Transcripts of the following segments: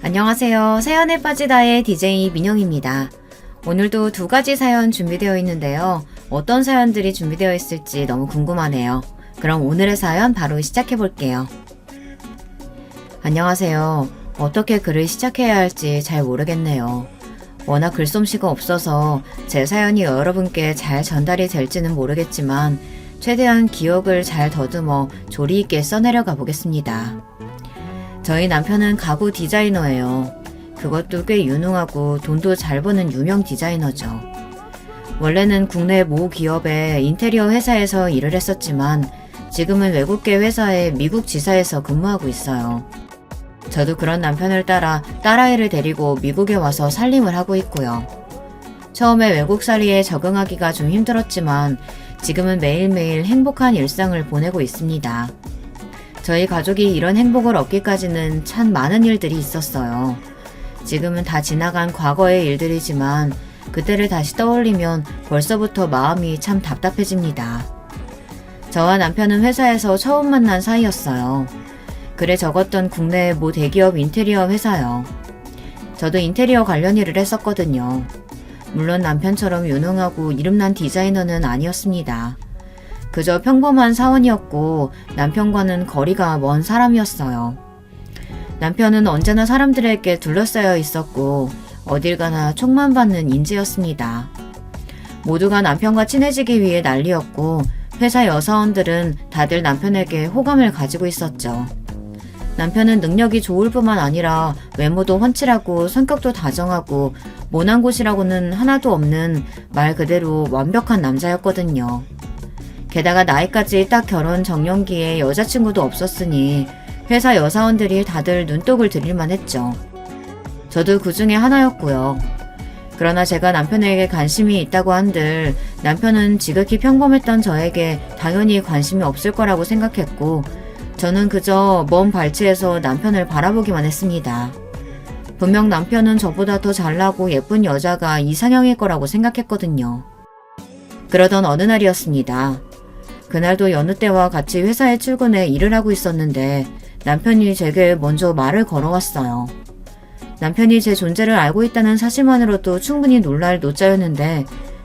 안녕하세요. 사연에 빠지다의 DJ 민영입니다. 오늘도 두 가지 사연 준비되어 있는데요. 어떤 사연들이 준비되어 있을지 너무 궁금하네요. 그럼 오늘의 사연 바로 시작해 볼게요. 안녕하세요. 어떻게 글을 시작해야 할지 잘 모르겠네요. 워낙 글솜씨가 없어서 제 사연이 여러분께 잘 전달이 될지는 모르겠지만 최대한 기억을 잘 더듬어 조리 있게 써내려가 보겠습니다. 저희 남편은 가구 디자이너예요. 그것도 꽤 유능하고 돈도 잘 버는 유명 디자이너죠. 원래는 국내 모 기업의 인테리어 회사에서 일을 했었지만 지금은 외국계 회사의 미국 지사에서 근무하고 있어요. 저도 그런 남편을 따라 딸아이를 데리고 미국에 와서 살림을 하고 있고요. 처음에 외국살이에 적응하기가 좀 힘들었지만 지금은 매일매일 행복한 일상을 보내고 있습니다. 저희 가족이 이런 행복을 얻기까지는 참 많은 일들이 있었어요. 지금은 다 지나간 과거의 일들이지만 그때를 다시 떠올리면 벌써부터 마음이 참 답답해집니다. 저와 남편은 회사에서 처음 만난 사이였어요. 글에 적었던 국내 모 대기업 인테리어 회사요. 저도 인테리어 관련 일을 했었거든요. 물론 남편처럼 유능하고 이름난 디자이너는 아니었습니다. 그저 평범한 사원이었고 남편과는 거리가 먼 사람이었어요. 남편은 언제나 사람들에게 둘러싸여 있었고 어딜 가나 총만 받는 인재였습니다. 모두가 남편과 친해지기 위해 난리였고 회사 여사원들은 다들 남편에게 호감을 가지고 있었죠. 남편은 능력이 좋을 뿐만 아니라 외모도 훤칠하고 성격도 다정하고 모난 곳이라고는 하나도 없는 말 그대로 완벽한 남자였거든요. 게다가 나이까지 딱 결혼 정년기에 여자친구도 없었으니 회사 여사원들이 다들 눈독을 들일만 했죠. 저도 그 중에 하나였고요. 그러나 제가 남편에게 관심이 있다고 한들 남편은 지극히 평범했던 저에게 당연히 관심이 없을 거라고 생각했고 저는 그저 먼 발치에서 남편을 바라보기만 했습니다. 분명 남편은 저보다 더 잘나고 예쁜 여자가 이상형일 거라고 생각했거든요. 그러던 어느 날이었습니다. 그날도 여느 때와 같이 회사에 출근해 일을 하고 있었는데 남편이 제게 먼저 말을 걸어왔어요. 남편이 제 존재를 알고 있다는 사실만으로도 충분히 놀랄 노자였는데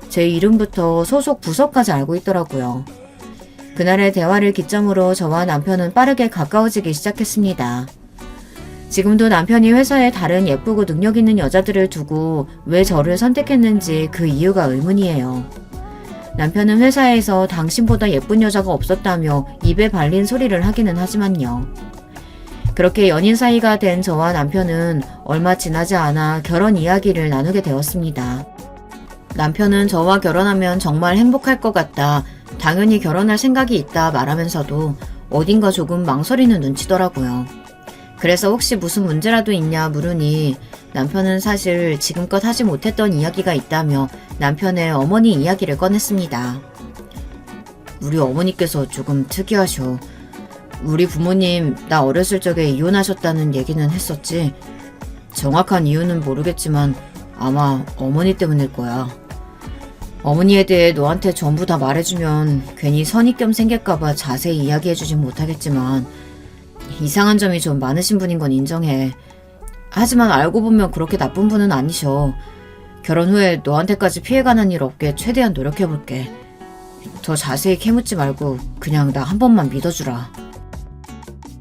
제 이름부터 소속 부서까지 알고 있더라고요. 그날의 대화를 기점으로 저와 남편은 빠르게 가까워지기 시작했습니다. 지금도 남편이 회사에 다른 예쁘고 능력 있는 여자들을 두고 왜 저를 선택했는지 그 이유가 의문이에요. 남편은 회사에서 당신보다 예쁜 여자가 없었다며 입에 발린 소리를 하기는 하지만요. 그렇게 연인 사이가 된 저와 남편은 얼마 지나지 않아 결혼 이야기를 나누게 되었습니다. 남편은 저와 결혼하면 정말 행복할 것 같다, 당연히 결혼할 생각이 있다 말하면서도 어딘가 조금 망설이는 눈치더라고요. 그래서 혹시 무슨 문제라도 있냐 물으니 남편은 사실 지금껏 하지 못했던 이야기가 있다며 남편의 어머니 이야기를 꺼냈습니다. 우리 어머니께서 조금 특이하셔. 우리 부모님 나 어렸을 적에 이혼하셨다는 얘기는 했었지. 정확한 이유는 모르겠지만 아마 어머니 때문일 거야. 어머니에 대해 너한테 전부 다 말해주면 괜히 선입견 생길까봐 자세히 이야기해주진 못하겠지만 이상한 점이 좀 많으신 분인 건 인정해. 하지만 알고 보면 그렇게 나쁜 분은 아니셔. 결혼 후에 너한테까지 피해가는 일 없게 최대한 노력해볼게. 더 자세히 캐묻지 말고 그냥 나 한 번만 믿어주라.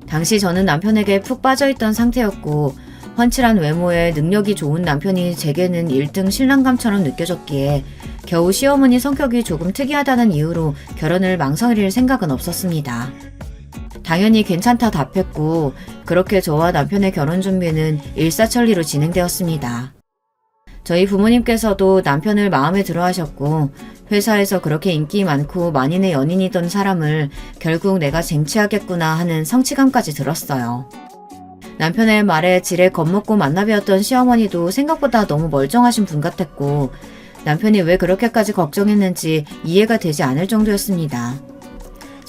당시 저는 남편에게 푹 빠져있던 상태였고 훤칠한 외모에 능력이 좋은 남편이 제게는 1등 신랑감처럼 느껴졌기에 겨우 시어머니 성격이 조금 특이하다는 이유로 결혼을 망설일 생각은 없었습니다. 당연히 괜찮다 답했고 그렇게 저와 남편의 결혼 준비는 일사천리로 진행되었습니다. 저희 부모님께서도 남편을 마음에 들어 하셨고 회사에서 그렇게 인기 많고 만인의 연인이던 사람을 결국 내가 쟁취하겠구나 하는 성취감까지 들었어요. 남편의 말에 지레 겁먹고 만나뵈었던 시어머니도 생각보다 너무 멀쩡하신 분 같았고 남편이 왜 그렇게까지 걱정했는지 이해가 되지 않을 정도였습니다.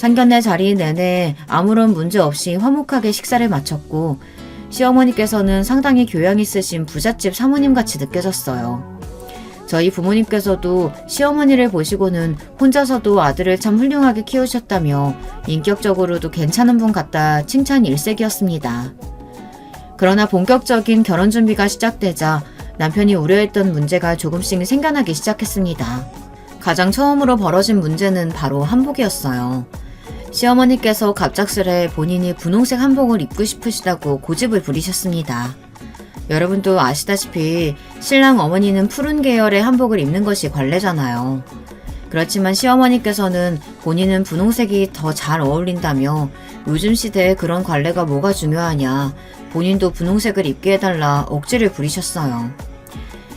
상견례 자리 내내 아무런 문제 없이 화목하게 식사를 마쳤고 시어머니께서는 상당히 교양 있으신 부잣집 사모님같이 느껴졌어요. 저희 부모님께서도 시어머니를 보시고는 혼자서도 아들을 참 훌륭하게 키우셨다며 인격적으로도 괜찮은 분 같다 칭찬 일색이었습니다. 그러나 본격적인 결혼 준비가 시작되자 남편이 우려했던 문제가 조금씩 생겨나기 시작했습니다. 가장 처음으로 벌어진 문제는 바로 한복이었어요. 시어머니께서 갑작스레 본인이 분홍색 한복을 입고 싶으시다고 고집을 부리셨습니다. 여러분도 아시다시피 신랑 어머니는 푸른 계열의 한복을 입는 것이 관례잖아요. 그렇지만 시어머니께서는 본인은 분홍색이 더 잘 어울린다며 요즘 시대에 그런 관례가 뭐가 중요하냐, 본인도 분홍색을 입게 해달라 억지를 부리셨어요.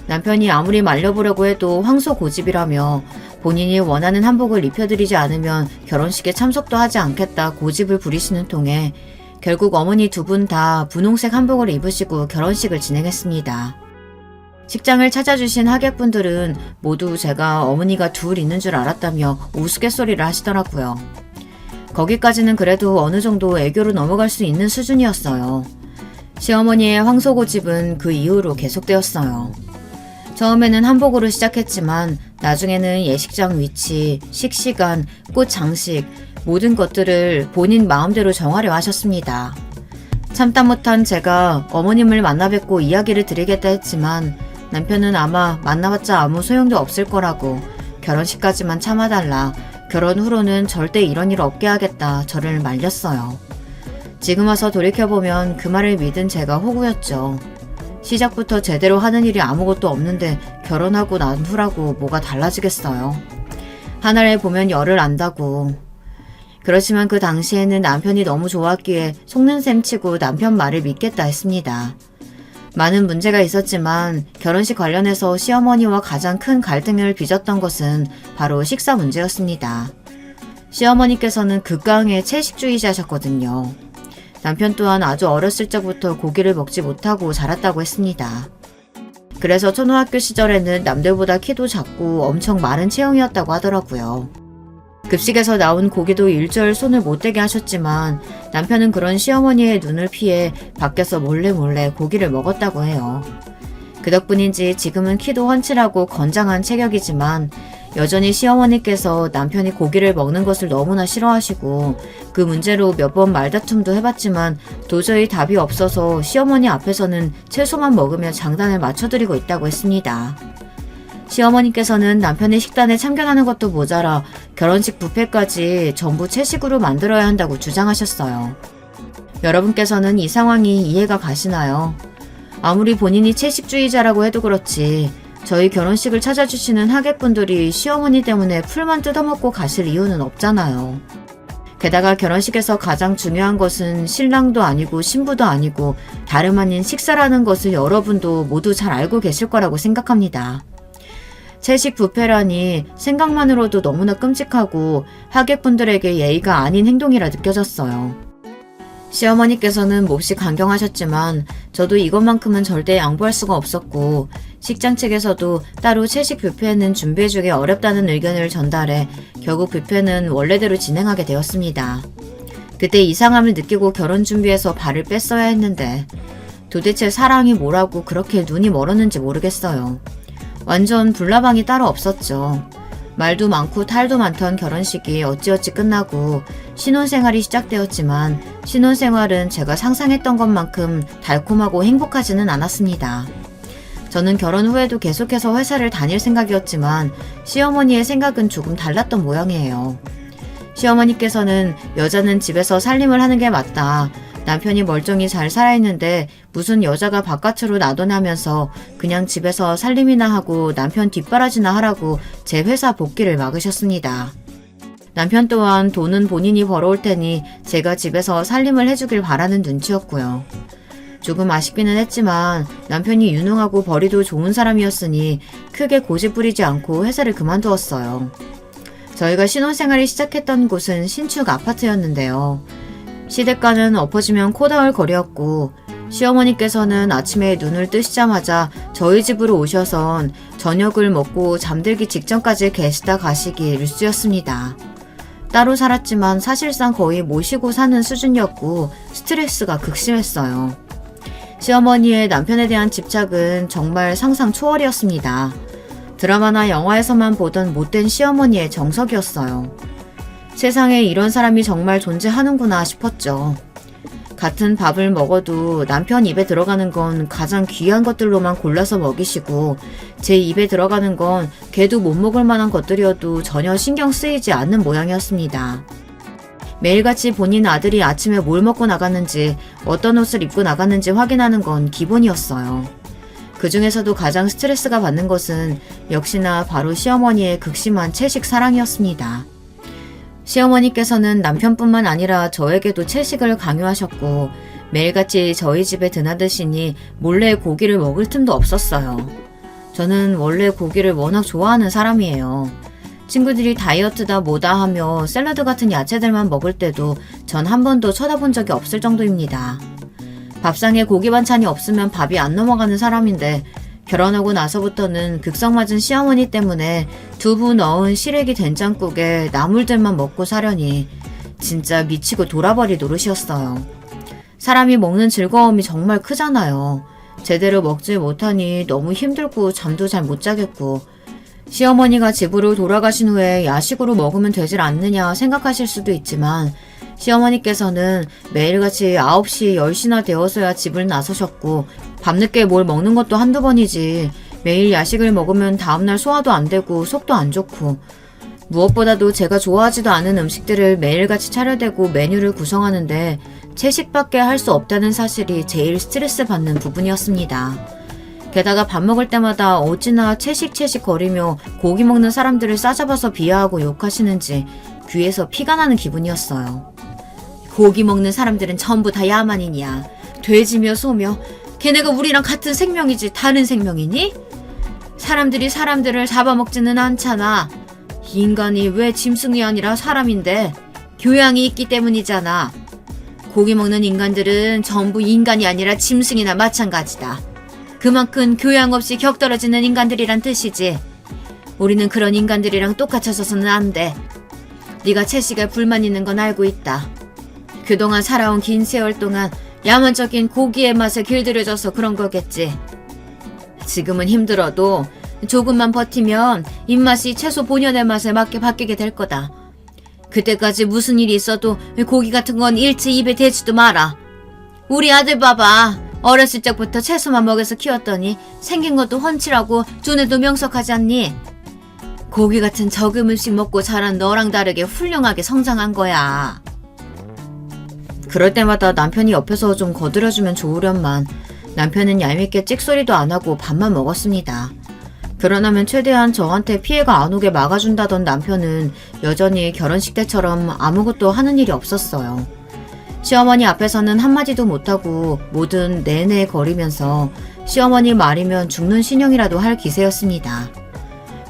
남편이 아무리 말려보려고 해도 황소 고집이라며 본인이 원하는 한복을 입혀드리지 않으면 결혼식에 참석도 하지 않겠다 고집을 부리시는 통에 결국 어머니 두 분 다 분홍색 한복을 입으시고 결혼식을 진행했습니다. 식장을 찾아주신 하객분들은 모두 제가 어머니가 둘 있는 줄 알았다며 우스갯소리를 하시더라고요. 거기까지는 그래도 어느 정도 애교로 넘어갈 수 있는 수준이었어요. 시어머니의 황소 고집은 그 이후로 계속되었어요. 처음에는 한복으로 시작했지만 나중에는 예식장 위치, 식시간, 꽃 장식 모든 것들을 본인 마음대로 정하려 하셨습니다. 참다 못한 제가 어머님을 만나 뵙고 이야기를 드리겠다 했지만 남편은 아마 만나봤자 아무 소용도 없을 거라고 결혼식까지만 참아달라, 결혼 후로는 절대 이런 일 없게 하겠다 저를 말렸어요. 지금 와서 돌이켜보면 그 말을 믿은 제가 호구였죠. 시작부터 제대로 하는 일이 아무것도 없는데 결혼하고 난 후라고 뭐가 달라지겠어요. 하나를 보면 열을 안다고. 그렇지만 그 당시에는 남편이 너무 좋았기에 속는 셈 치고 남편 말을 믿겠다 했습니다. 많은 문제가 있었지만 결혼식 관련해서 시어머니와 가장 큰 갈등을 빚었던 것은 바로 식사 문제였습니다. 시어머니께서는 극강의 채식주의자셨거든요. 남편 또한 아주 어렸을 적부터 고기를 먹지 못하고 자랐다고 했습니다. 그래서 초등학교 시절에는 남들보다 키도 작고 엄청 마른 체형이었다고 하더라고요. 급식에서 나온 고기도 일절 손을 못 대게 하셨지만 남편은 그런 시어머니의 눈을 피해 밖에서 몰래 고기를 먹었다고 해요. 그 덕분인지 지금은 키도 훤칠하고 건장한 체격이지만 여전히 시어머니께서 남편이 고기를 먹는 것을 너무나 싫어하시고 그 문제로 몇 번 말다툼도 해봤지만 도저히 답이 없어서 시어머니 앞에서는 채소만 먹으며 장단을 맞춰드리고 있다고 했습니다. 시어머니께서는 남편의 식단에 참견하는 것도 모자라 결혼식 뷔페까지 전부 채식으로 만들어야 한다고 주장하셨어요. 여러분께서는 이 상황이 이해가 가시나요? 아무리 본인이 채식주의자라고 해도 그렇지 저희 결혼식을 찾아주시는 하객분들이 시어머니 때문에 풀만 뜯어먹고 가실 이유는 없잖아요. 게다가 결혼식에서 가장 중요한 것은 신랑도 아니고 신부도 아니고 다름 아닌 식사라는 것을 여러분도 모두 잘 알고 계실 거라고 생각합니다. 채식 뷔페라니 생각만으로도 너무나 끔찍하고 하객분들에게 예의가 아닌 행동이라 느껴졌어요. 시어머니께서는 몹시 강경하셨지만 저도 이것만큼은 절대 양보할 수가 없었고 식장 측에서도 따로 채식 뷔페는 준비해주기 어렵다는 의견을 전달해 결국 뷔페는 원래대로 진행하게 되었습니다. 그때 이상함을 느끼고 결혼 준비해서 발을 뺐어야 했는데 도대체 사랑이 뭐라고 그렇게 눈이 멀었는지 모르겠어요. 완전 불나방이 따로 없었죠. 말도 많고 탈도 많던 결혼식이 어찌어찌 끝나고 신혼생활이 시작되었지만 신혼생활은 제가 상상했던 것만큼 달콤하고 행복하지는 않았습니다. 저는 결혼 후에도 계속해서 회사를 다닐 생각이었지만 시어머니의 생각은 조금 달랐던 모양이에요. 시어머니께서는 여자는 집에서 살림을 하는 게 맞다. 남편이 멀쩡히 잘 살아있는데 무슨 여자가 바깥으로 나도나면서 그냥 집에서 살림이나 하고 남편 뒷바라지나 하라고 제 회사 복귀를 막으셨습니다. 남편 또한 돈은 본인이 벌어올 테니 제가 집에서 살림을 해주길 바라는 눈치였고요. 조금 아쉽기는 했지만 남편이 유능하고 벌이도 좋은 사람이었으니 크게 고집 부리지 않고 회사를 그만두었어요. 저희가 신혼생활을 시작했던 곳은 신축 아파트였는데요. 시댁과는 엎어지면 코다울 거리였고 시어머니께서는 아침에 눈을 뜨시자마자 저희 집으로 오셔선 저녁을 먹고 잠들기 직전까지 계시다 가시기 일쑤였습니다. 따로 살았지만 사실상 거의 모시고 사는 수준이었고 스트레스가 극심했어요. 시어머니의 남편에 대한 집착은 정말 상상 초월이었습니다. 드라마나 영화에서만 보던 못된 시어머니의 정석이었어요. 세상에 이런 사람이 정말 존재하는구나 싶었죠. 같은 밥을 먹어도 남편 입에 들어가는 건 가장 귀한 것들로만 골라서 먹이시고 제 입에 들어가는 건 걔도 못 먹을 만한 것들이어도 전혀 신경 쓰이지 않는 모양이었습니다. 매일같이 본인 아들이 아침에 뭘 먹고 나갔는지 어떤 옷을 입고 나갔는지 확인하는 건 기본이었어요. 그 중에서도 가장 스트레스가 받는 것은 역시나 바로 시어머니의 극심한 채식 사랑이었습니다. 시어머니께서는 남편뿐만 아니라 저에게도 채식을 강요하셨고 매일같이 저희 집에 드나드시니 몰래 고기를 먹을 틈도 없었어요. 저는 원래 고기를 워낙 좋아하는 사람이에요. 친구들이 다이어트다 뭐다 하며 샐러드 같은 야채들만 먹을 때도 전 한 번도 쳐다본 적이 없을 정도입니다. 밥상에 고기 반찬이 없으면 밥이 안 넘어가는 사람인데 결혼하고 나서부터는 극성맞은 시어머니 때문에 두부 넣은 시래기 된장국에 나물들만 먹고 사려니 진짜 미치고 돌아버릴 노릇이었어요. 사람이 먹는 즐거움이 정말 크잖아요. 제대로 먹지 못하니 너무 힘들고 잠도 잘 못 자겠고 시어머니가 집으로 돌아가신 후에 야식으로 먹으면 되질 않느냐 생각하실 수도 있지만 시어머니께서는 매일같이 9시, 10시나 되어서야 집을 나서셨고 밤늦게 뭘 먹는 것도 한두 번이지 매일 야식을 먹으면 다음날 소화도 안 되고 속도 안 좋고 무엇보다도 제가 좋아하지도 않은 음식들을 매일같이 차려대고 메뉴를 구성하는데 채식밖에 할 수 없다는 사실이 제일 스트레스 받는 부분이었습니다. 게다가 밥 먹을 때마다 어찌나 채식 거리며 고기 먹는 사람들을 싸잡아서 비하하고 욕하시는지 귀에서 피가 나는 기분이었어요. 고기 먹는 사람들은 전부 다 야만인이야. 돼지며 소며 걔네가 우리랑 같은 생명이지 다른 생명이니? 사람들이 사람들을 잡아먹지는 않잖아. 인간이 왜 짐승이 아니라 사람인데? 교양이 있기 때문이잖아. 고기 먹는 인간들은 전부 인간이 아니라 짐승이나 마찬가지다. 그만큼 교양 없이 격떨어지는 인간들이란 뜻이지. 우리는 그런 인간들이랑 똑같아서는 안 돼. 네가 채식에 불만 있는 건 알고 있다. 그동안 살아온 긴 세월 동안 야만적인 고기의 맛에 길들여져서 그런 거겠지. 지금은 힘들어도 조금만 버티면 입맛이 채소 본연의 맛에 맞게 바뀌게 될 거다. 그때까지 무슨 일이 있어도 고기 같은 건 일체 입에 대지도 마라. 우리 아들 봐봐. 어렸을 적부터 채소만 먹여서 키웠더니 생긴 것도 훤칠하고 두뇌도 명석하지 않니? 고기 같은 적은 음식 먹고 자란 너랑 다르게 훌륭하게 성장한 거야. 그럴 때마다 남편이 옆에서 좀 거들어주면 좋으련만 남편은 얄밉게 찍소리도 안 하고 밥만 먹었습니다. 결혼하면 최대한 저한테 피해가 안 오게 막아준다던 남편은 여전히 결혼식 때처럼 아무것도 하는 일이 없었어요. 시어머니 앞에서는 한마디도 못하고 뭐든 내내 거리면서 시어머니 말이면 죽는 신용이라도 할 기세였습니다.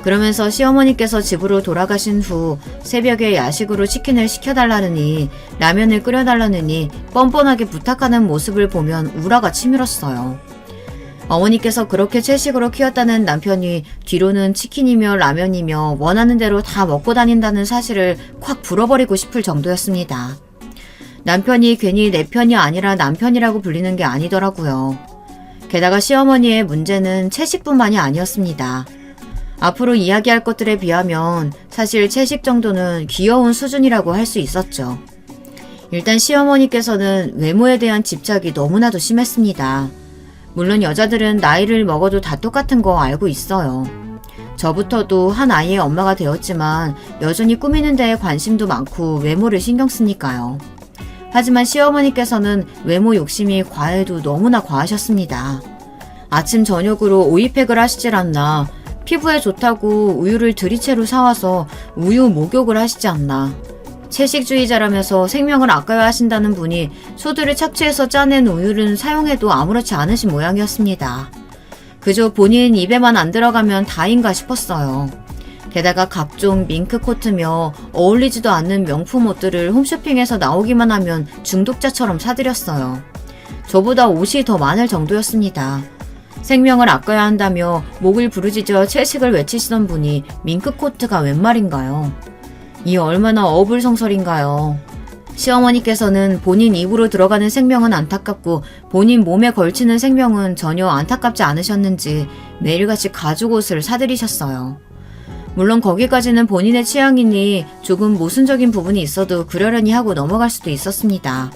그러면서 시어머니께서 집으로 돌아가신 후 새벽에 야식으로 치킨을 시켜달라느니 라면을 끓여달라느니 뻔뻔하게 부탁하는 모습을 보면 우라가 치밀었어요. 어머니께서 그렇게 채식으로 키웠다는 남편이 뒤로는 치킨이며 라면이며 원하는 대로 다 먹고 다닌다는 사실을 콱 불어버리고 싶을 정도였습니다. 남편이 괜히 내 편이 아니라 남편이라고 불리는 게 아니더라고요. 게다가 시어머니의 문제는 채식뿐만이 아니었습니다. 앞으로 이야기할 것들에 비하면 사실 채식 정도는 귀여운 수준이라고 할 수 있었죠. 일단 시어머니께서는 외모에 대한 집착이 너무나도 심했습니다. 물론 여자들은 나이를 먹어도 다 똑같은 거 알고 있어요. 저부터도 한 아이의 엄마가 되었지만 여전히 꾸미는 데에 관심도 많고 외모를 신경 쓰니까요. 하지만 시어머니께서는 외모 욕심이 과해도 너무나 과하셨습니다. 아침 저녁으로 오이팩을 하시질 않나, 피부에 좋다고 우유를 들이채로 사와서 우유 목욕을 하시지 않나, 채식주의자라면서 생명을 아까워하신다는 분이 소들을 착취해서 짜낸 우유를 사용해도 아무렇지 않으신 모양이었습니다. 그저 본인 입에만 안 들어가면 다인가 싶었어요. 게다가 각종 밍크코트며 어울리지도 않는 명품 옷들을 홈쇼핑에서 나오기만 하면 중독자처럼 사들였어요. 저보다 옷이 더 많을 정도였습니다. 생명을 아껴야 한다며 목을 부르짖어 채식을 외치시던 분이 밍크코트가 웬 말인가요? 이 얼마나 어불성설인가요? 시어머니께서는 본인 입으로 들어가는 생명은 안타깝고 본인 몸에 걸치는 생명은 전혀 안타깝지 않으셨는지 매일같이 가죽옷을 사들이셨어요. 물론 거기까지는 본인의 취향이니 조금 모순적인 부분이 있어도 그러려니 하고 넘어갈 수도 있었습니다.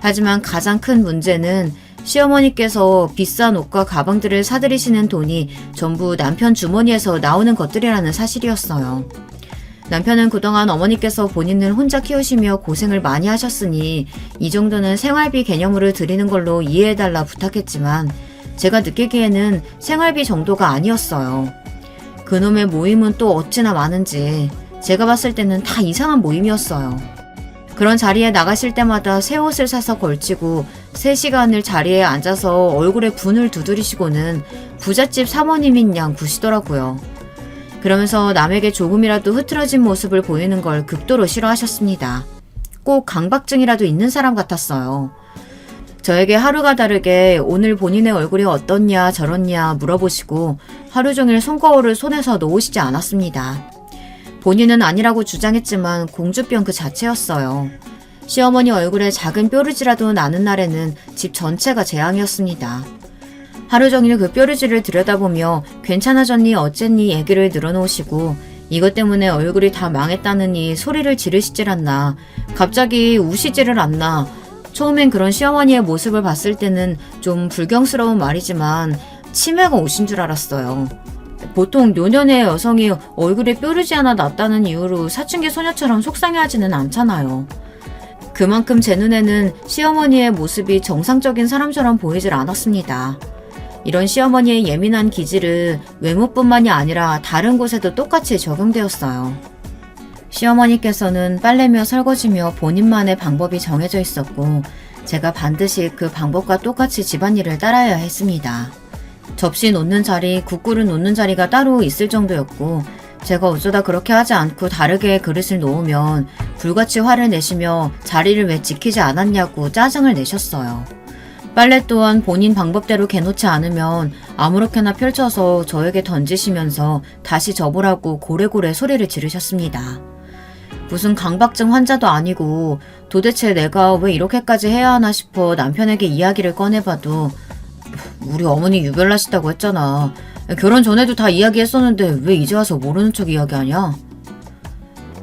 하지만 가장 큰 문제는 시어머니께서 비싼 옷과 가방들을 사들이시는 돈이 전부 남편 주머니에서 나오는 것들이라는 사실이었어요. 남편은 그동안 어머니께서 본인을 혼자 키우시며 고생을 많이 하셨으니 이 정도는 생활비 개념으로 드리는 걸로 이해해달라 부탁했지만 제가 느끼기에는 생활비 정도가 아니었어요. 그놈의 모임은 또 어찌나 많은지 제가 봤을 때는 다 이상한 모임이었어요. 그런 자리에 나가실 때마다 새 옷을 사서 걸치고 3시간을 자리에 앉아서 얼굴에 분을 두드리시고는 부잣집 사모님인 양 구시더라고요. 그러면서 남에게 조금이라도 흐트러진 모습을 보이는 걸 극도로 싫어하셨습니다. 꼭 강박증이라도 있는 사람 같았어요. 저에게 하루가 다르게 오늘 본인의 얼굴이 어떻냐 저렇냐 물어보시고 하루 종일 손거울을 손에서 놓으시지 않았습니다. 본인은 아니라고 주장했지만 공주병 그 자체였어요. 시어머니 얼굴에 작은 뾰루지라도 나는 날에는 집 전체가 재앙이었습니다. 하루 종일 그 뾰루지를 들여다보며 괜찮아졌니 어쨌니 얘기를 늘어놓으시고 이것 때문에 얼굴이 다 망했다느니 소리를 지르시질 않나 갑자기 우시지를 않나 처음엔 그런 시어머니의 모습을 봤을 때는 좀 불경스러운 말이지만 치매가 오신 줄 알았어요. 보통 노년의 여성이 얼굴에 뾰루지 하나 났다는 이유로 사춘기 소녀처럼 속상해하지는 않잖아요. 그만큼 제 눈에는 시어머니의 모습이 정상적인 사람처럼 보이질 않았습니다. 이런 시어머니의 예민한 기질은 외모뿐만이 아니라 다른 곳에도 똑같이 적용되었어요. 시어머니께서는 빨래며 설거지며 본인만의 방법이 정해져 있었고 제가 반드시 그 방법과 똑같이 집안일을 따라야 했습니다. 접시 놓는 자리, 국그릇 놓는 자리가 따로 있을 정도였고 제가 어쩌다 그렇게 하지 않고 다르게 그릇을 놓으면 불같이 화를 내시며 자리를 왜 지키지 않았냐고 짜증을 내셨어요. 빨래 또한 본인 방법대로 개놓지 않으면 아무렇게나 펼쳐서 저에게 던지시면서 다시 접으라고 고래고래 소리를 지르셨습니다. 무슨 강박증 환자도 아니고 도대체 내가 왜 이렇게까지 해야 하나 싶어 남편에게 이야기를 꺼내봐도 우리 어머니 유별나시다고 했잖아. 결혼 전에도 다 이야기했었는데 왜 이제 와서 모르는 척 이야기하냐?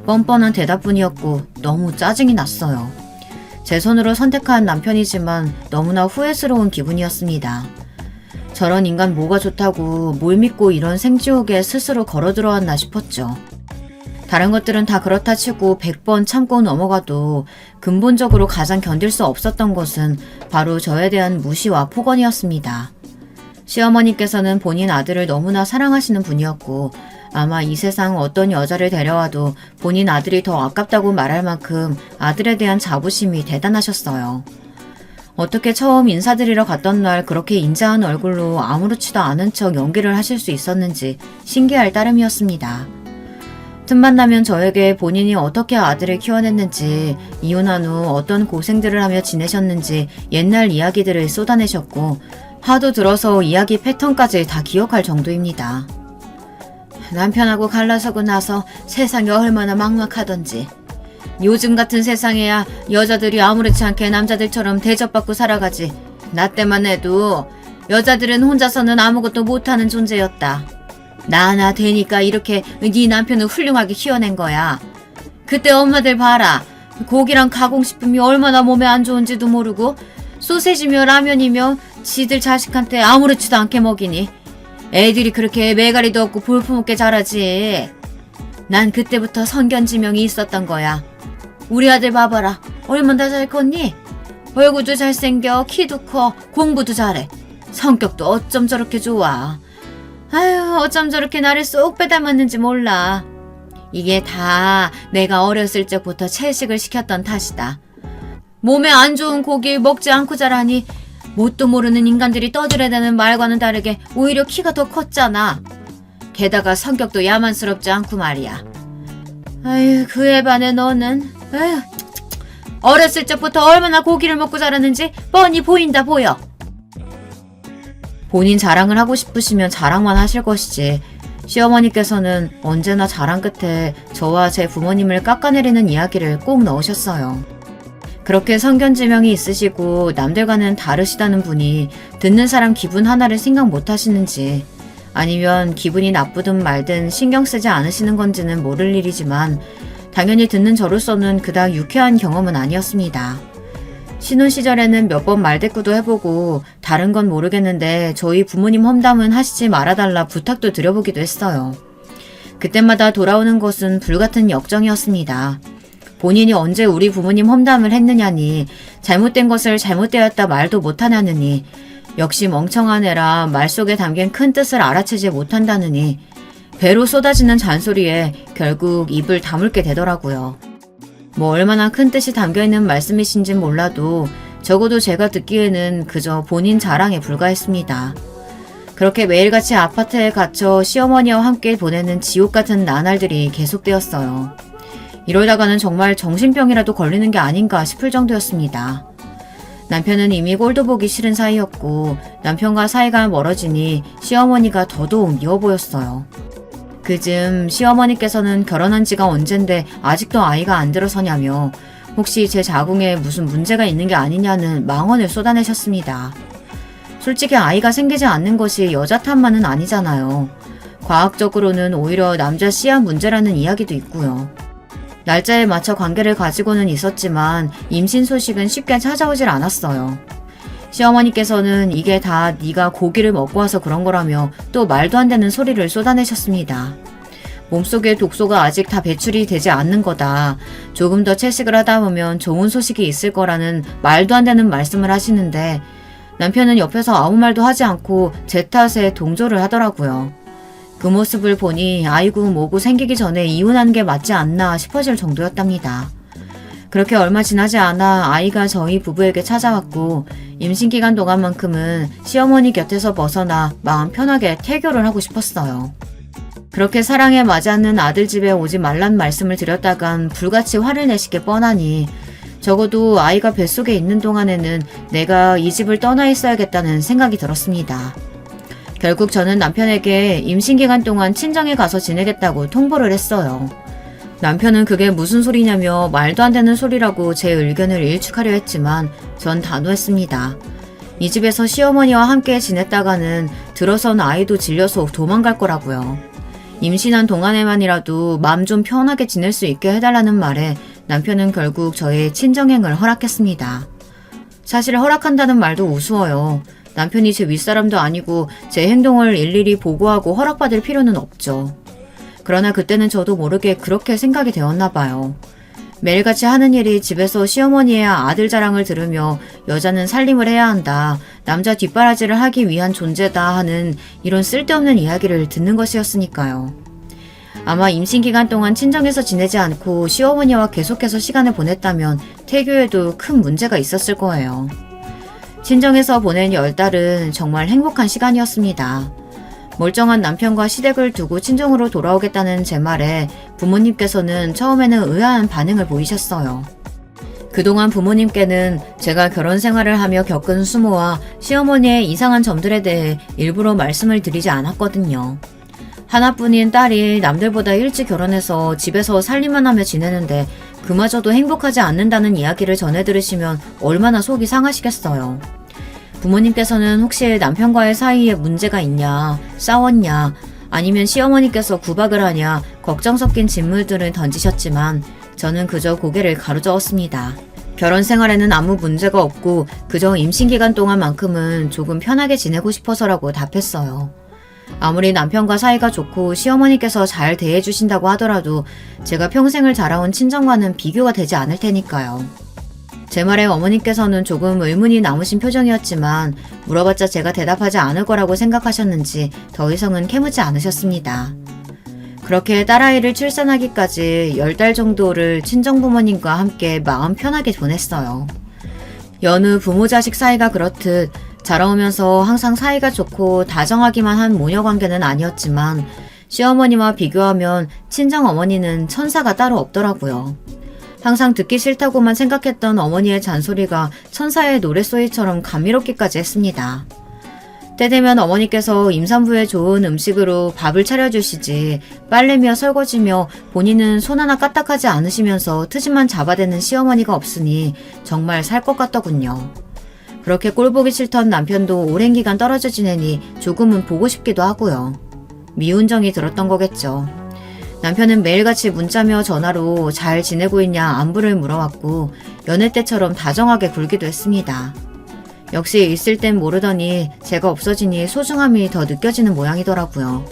뻔뻔한 대답뿐이었고 너무 짜증이 났어요. 제 손으로 선택한 남편이지만 너무나 후회스러운 기분이었습니다. 저런 인간 뭐가 좋다고 뭘 믿고 이런 생지옥에 스스로 걸어 들어왔나 싶었죠. 다른 것들은 다 그렇다 치고 100번 참고 넘어가도 근본적으로 가장 견딜 수 없었던 것은 바로 저에 대한 무시와 폭언이었습니다. 시어머니께서는 본인 아들을 너무나 사랑하시는 분이었고 아마 이 세상 어떤 여자를 데려와도 본인 아들이 더 아깝다고 말할 만큼 아들에 대한 자부심이 대단하셨어요. 어떻게 처음 인사드리러 갔던 날 그렇게 인자한 얼굴로 아무렇지도 않은 척 연기를 하실 수 있었는지 신기할 따름이었습니다. 틈만 나면 저에게 본인이 어떻게 아들을 키워냈는지, 이혼한 후 어떤 고생들을 하며 지내셨는지 옛날 이야기들을 쏟아내셨고 하도 들어서 이야기 패턴까지 다 기억할 정도입니다. 남편하고 갈라서고 나서 세상이 얼마나 막막하던지, 요즘 같은 세상에야 여자들이 아무렇지 않게 남자들처럼 대접받고 살아가지, 나 때만 해도 여자들은 혼자서는 아무것도 못하는 존재였다. 나 하나 되니까 이렇게 네 남편을 훌륭하게 키워낸 거야. 그때 엄마들 봐라. 고기랑 가공식품이 얼마나 몸에 안 좋은지도 모르고 소세지며 라면이며 지들 자식한테 아무렇지도 않게 먹이니 애들이 그렇게 매가리도 없고 볼품없게 자라지. 난 그때부터 선견지명이 있었던 거야. 우리 아들 봐봐라. 얼마나 잘 컸니? 얼굴도 잘생겨, 키도 커, 공부도 잘해. 성격도 어쩜 저렇게 좋아. 아유, 어쩜 저렇게 나를 쏙 빼닮았는지 몰라. 이게 다 내가 어렸을 적부터 채식을 시켰던 탓이다. 몸에 안 좋은 고기 먹지 않고 자라니 뭣도 모르는 인간들이 떠들어대는 말과는 다르게 오히려 키가 더 컸잖아. 게다가 성격도 야만스럽지 않고 말이야. 아유, 그에 반해 너는 아유, 어렸을 적부터 얼마나 고기를 먹고 자랐는지 뻔히 보인다 보여. 본인 자랑을 하고 싶으시면 자랑만 하실 것이지, 시어머니께서는 언제나 자랑 끝에 저와 제 부모님을 깎아내리는 이야기를 꼭 넣으셨어요. 그렇게 선견지명이 있으시고 남들과는 다르시다는 분이 듣는 사람 기분 하나를 생각 못 하시는지, 아니면 기분이 나쁘든 말든 신경 쓰지 않으시는 건지는 모를 일이지만 당연히 듣는 저로서는 그닥 유쾌한 경험은 아니었습니다. 신혼 시절에는 몇 번 말대꾸도 해보고 다른 건 모르겠는데 저희 부모님 험담은 하시지 말아달라 부탁도 드려보기도 했어요. 그때마다 돌아오는 것은 불같은 역정이었습니다. 본인이 언제 우리 부모님 험담을 했느냐니, 잘못된 것을 잘못되었다 말도 못하냐느니, 역시 멍청한 애라 말 속에 담긴 큰 뜻을 알아채지 못한다느니, 배로 쏟아지는 잔소리에 결국 입을 다물게 되더라고요. 뭐 얼마나 큰 뜻이 담겨있는 말씀이신진 몰라도 적어도 제가 듣기에는 그저 본인 자랑에 불과했습니다. 그렇게 매일같이 아파트에 갇혀 시어머니와 함께 보내는 지옥같은 나날들이 계속되었어요. 이러다가는 정말 정신병이라도 걸리는 게 아닌가 싶을 정도였습니다. 남편은 이미 꼴도 보기 싫은 사이였고 남편과 사이가 멀어지니 시어머니가 더더욱 미워 보였어요. 그즘 시어머니께서는 결혼한 지가 언젠데 아직도 아이가 안 들어서냐며 혹시 제 자궁에 무슨 문제가 있는 게 아니냐는 망언을 쏟아내셨습니다. 솔직히 아이가 생기지 않는 것이 여자 탓만은 아니잖아요. 과학적으로는 오히려 남자 씨앗 문제라는 이야기도 있고요. 날짜에 맞춰 관계를 가지고는 있었지만 임신 소식은 쉽게 찾아오질 않았어요. 시어머니께서는 이게 다 네가 고기를 먹고 와서 그런 거라며 또 말도 안 되는 소리를 쏟아내셨습니다. 몸속에 독소가 아직 다 배출이 되지 않는 거다. 조금 더 채식을 하다 보면 좋은 소식이 있을 거라는 말도 안 되는 말씀을 하시는데 남편은 옆에서 아무 말도 하지 않고 제 탓에 동조를 하더라고요. 그 모습을 보니 아이고 뭐고 생기기 전에 이혼하는 게 맞지 않나 싶어질 정도였답니다. 그렇게 얼마 지나지 않아 아이가 저희 부부에게 찾아왔고 임신 기간 동안만큼은 시어머니 곁에서 벗어나 마음 편하게 태교를 하고 싶었어요. 그렇게 사랑에 맞이하는 아들 집에 오지 말란 말씀을 드렸다간 불같이 화를 내시게 뻔하니 적어도 아이가 뱃속에 있는 동안에는 내가 이 집을 떠나 있어야겠다는 생각이 들었습니다. 결국 저는 남편에게 임신 기간 동안 친정에 가서 지내겠다고 통보를 했어요. 남편은 그게 무슨 소리냐며 말도 안 되는 소리라고 제 의견을 일축하려 했지만 전 단호했습니다. 이 집에서 시어머니와 함께 지냈다가는 들어선 아이도 질려서 도망갈 거라고요. 임신한 동안에만이라도 마음 좀 편하게 지낼 수 있게 해달라는 말에 남편은 결국 저의 친정행을 허락했습니다. 사실 허락한다는 말도 우스워요. 남편이 제 윗사람도 아니고 제 행동을 일일이 보고하고 허락받을 필요는 없죠. 그러나 그때는 저도 모르게 그렇게 생각이 되었나 봐요. 매일같이 하는 일이 집에서 시어머니의 아들 자랑을 들으며 여자는 살림을 해야 한다, 남자 뒷바라지를 하기 위한 존재다 하는 이런 쓸데없는 이야기를 듣는 것이었으니까요. 아마 임신 기간 동안 친정에서 지내지 않고 시어머니와 계속해서 시간을 보냈다면 태교에도 큰 문제가 있었을 거예요. 친정에서 보낸 10달은 정말 행복한 시간이었습니다. 멀쩡한 남편과 시댁을 두고 친정으로 돌아오겠다는 제 말에 부모님께서는 처음에는 의아한 반응을 보이셨어요. 그동안 부모님께는 제가 결혼 생활을 하며 겪은 수모와 시어머니의 이상한 점들에 대해 일부러 말씀을 드리지 않았거든요. 하나뿐인 딸이 남들보다 일찍 결혼해서 집에서 살림만 하며 지내는데 그마저도 행복하지 않는다는 이야기를 전해 들으시면 얼마나 속이 상하시겠어요. 부모님께서는 혹시 남편과의 사이에 문제가 있냐, 싸웠냐, 아니면 시어머니께서 구박을 하냐 걱정 섞인 질문들을 던지셨지만 저는 그저 고개를 가로저었습니다. 결혼 생활에는 아무 문제가 없고 그저 임신 기간 동안만큼은 조금 편하게 지내고 싶어서라고 답했어요. 아무리 남편과 사이가 좋고 시어머니께서 잘 대해주신다고 하더라도 제가 평생을 자라온 친정과는 비교가 되지 않을 테니까요. 제 말에 어머니께서는 조금 의문이 남으신 표정이었지만 물어봤자 제가 대답하지 않을 거라고 생각하셨는지 더 이상은 캐묻지 않으셨습니다. 그렇게 딸아이를 출산하기까지 10달 정도를 친정부모님과 함께 마음 편하게 보냈어요. 여느 부모 자식 사이가 그렇듯 자라오면서 항상 사이가 좋고 다정하기만 한 모녀 관계는 아니었지만 시어머니와 비교하면 친정어머니는 천사가 따로 없더라고요. 항상 듣기 싫다고만 생각했던 어머니의 잔소리가 천사의 노랫소리처럼 감미롭기까지 했습니다. 때 되면 어머니께서 임산부에 좋은 음식으로 밥을 차려주시지 빨래며 설거지며 본인은 손 하나 까딱하지 않으시면서 트집만 잡아대는 시어머니가 없으니 정말 살 것 같더군요. 그렇게 꼴보기 싫던 남편도 오랜 기간 떨어져 지내니 조금은 보고 싶기도 하고요. 미운 정이 들었던 거겠죠. 남편은 매일같이 문자며 전화로 잘 지내고 있냐 안부를 물어왔고 연애 때처럼 다정하게 굴기도 했습니다. 역시 있을 땐 모르더니 제가 없어지니 소중함이 더 느껴지는 모양이더라고요.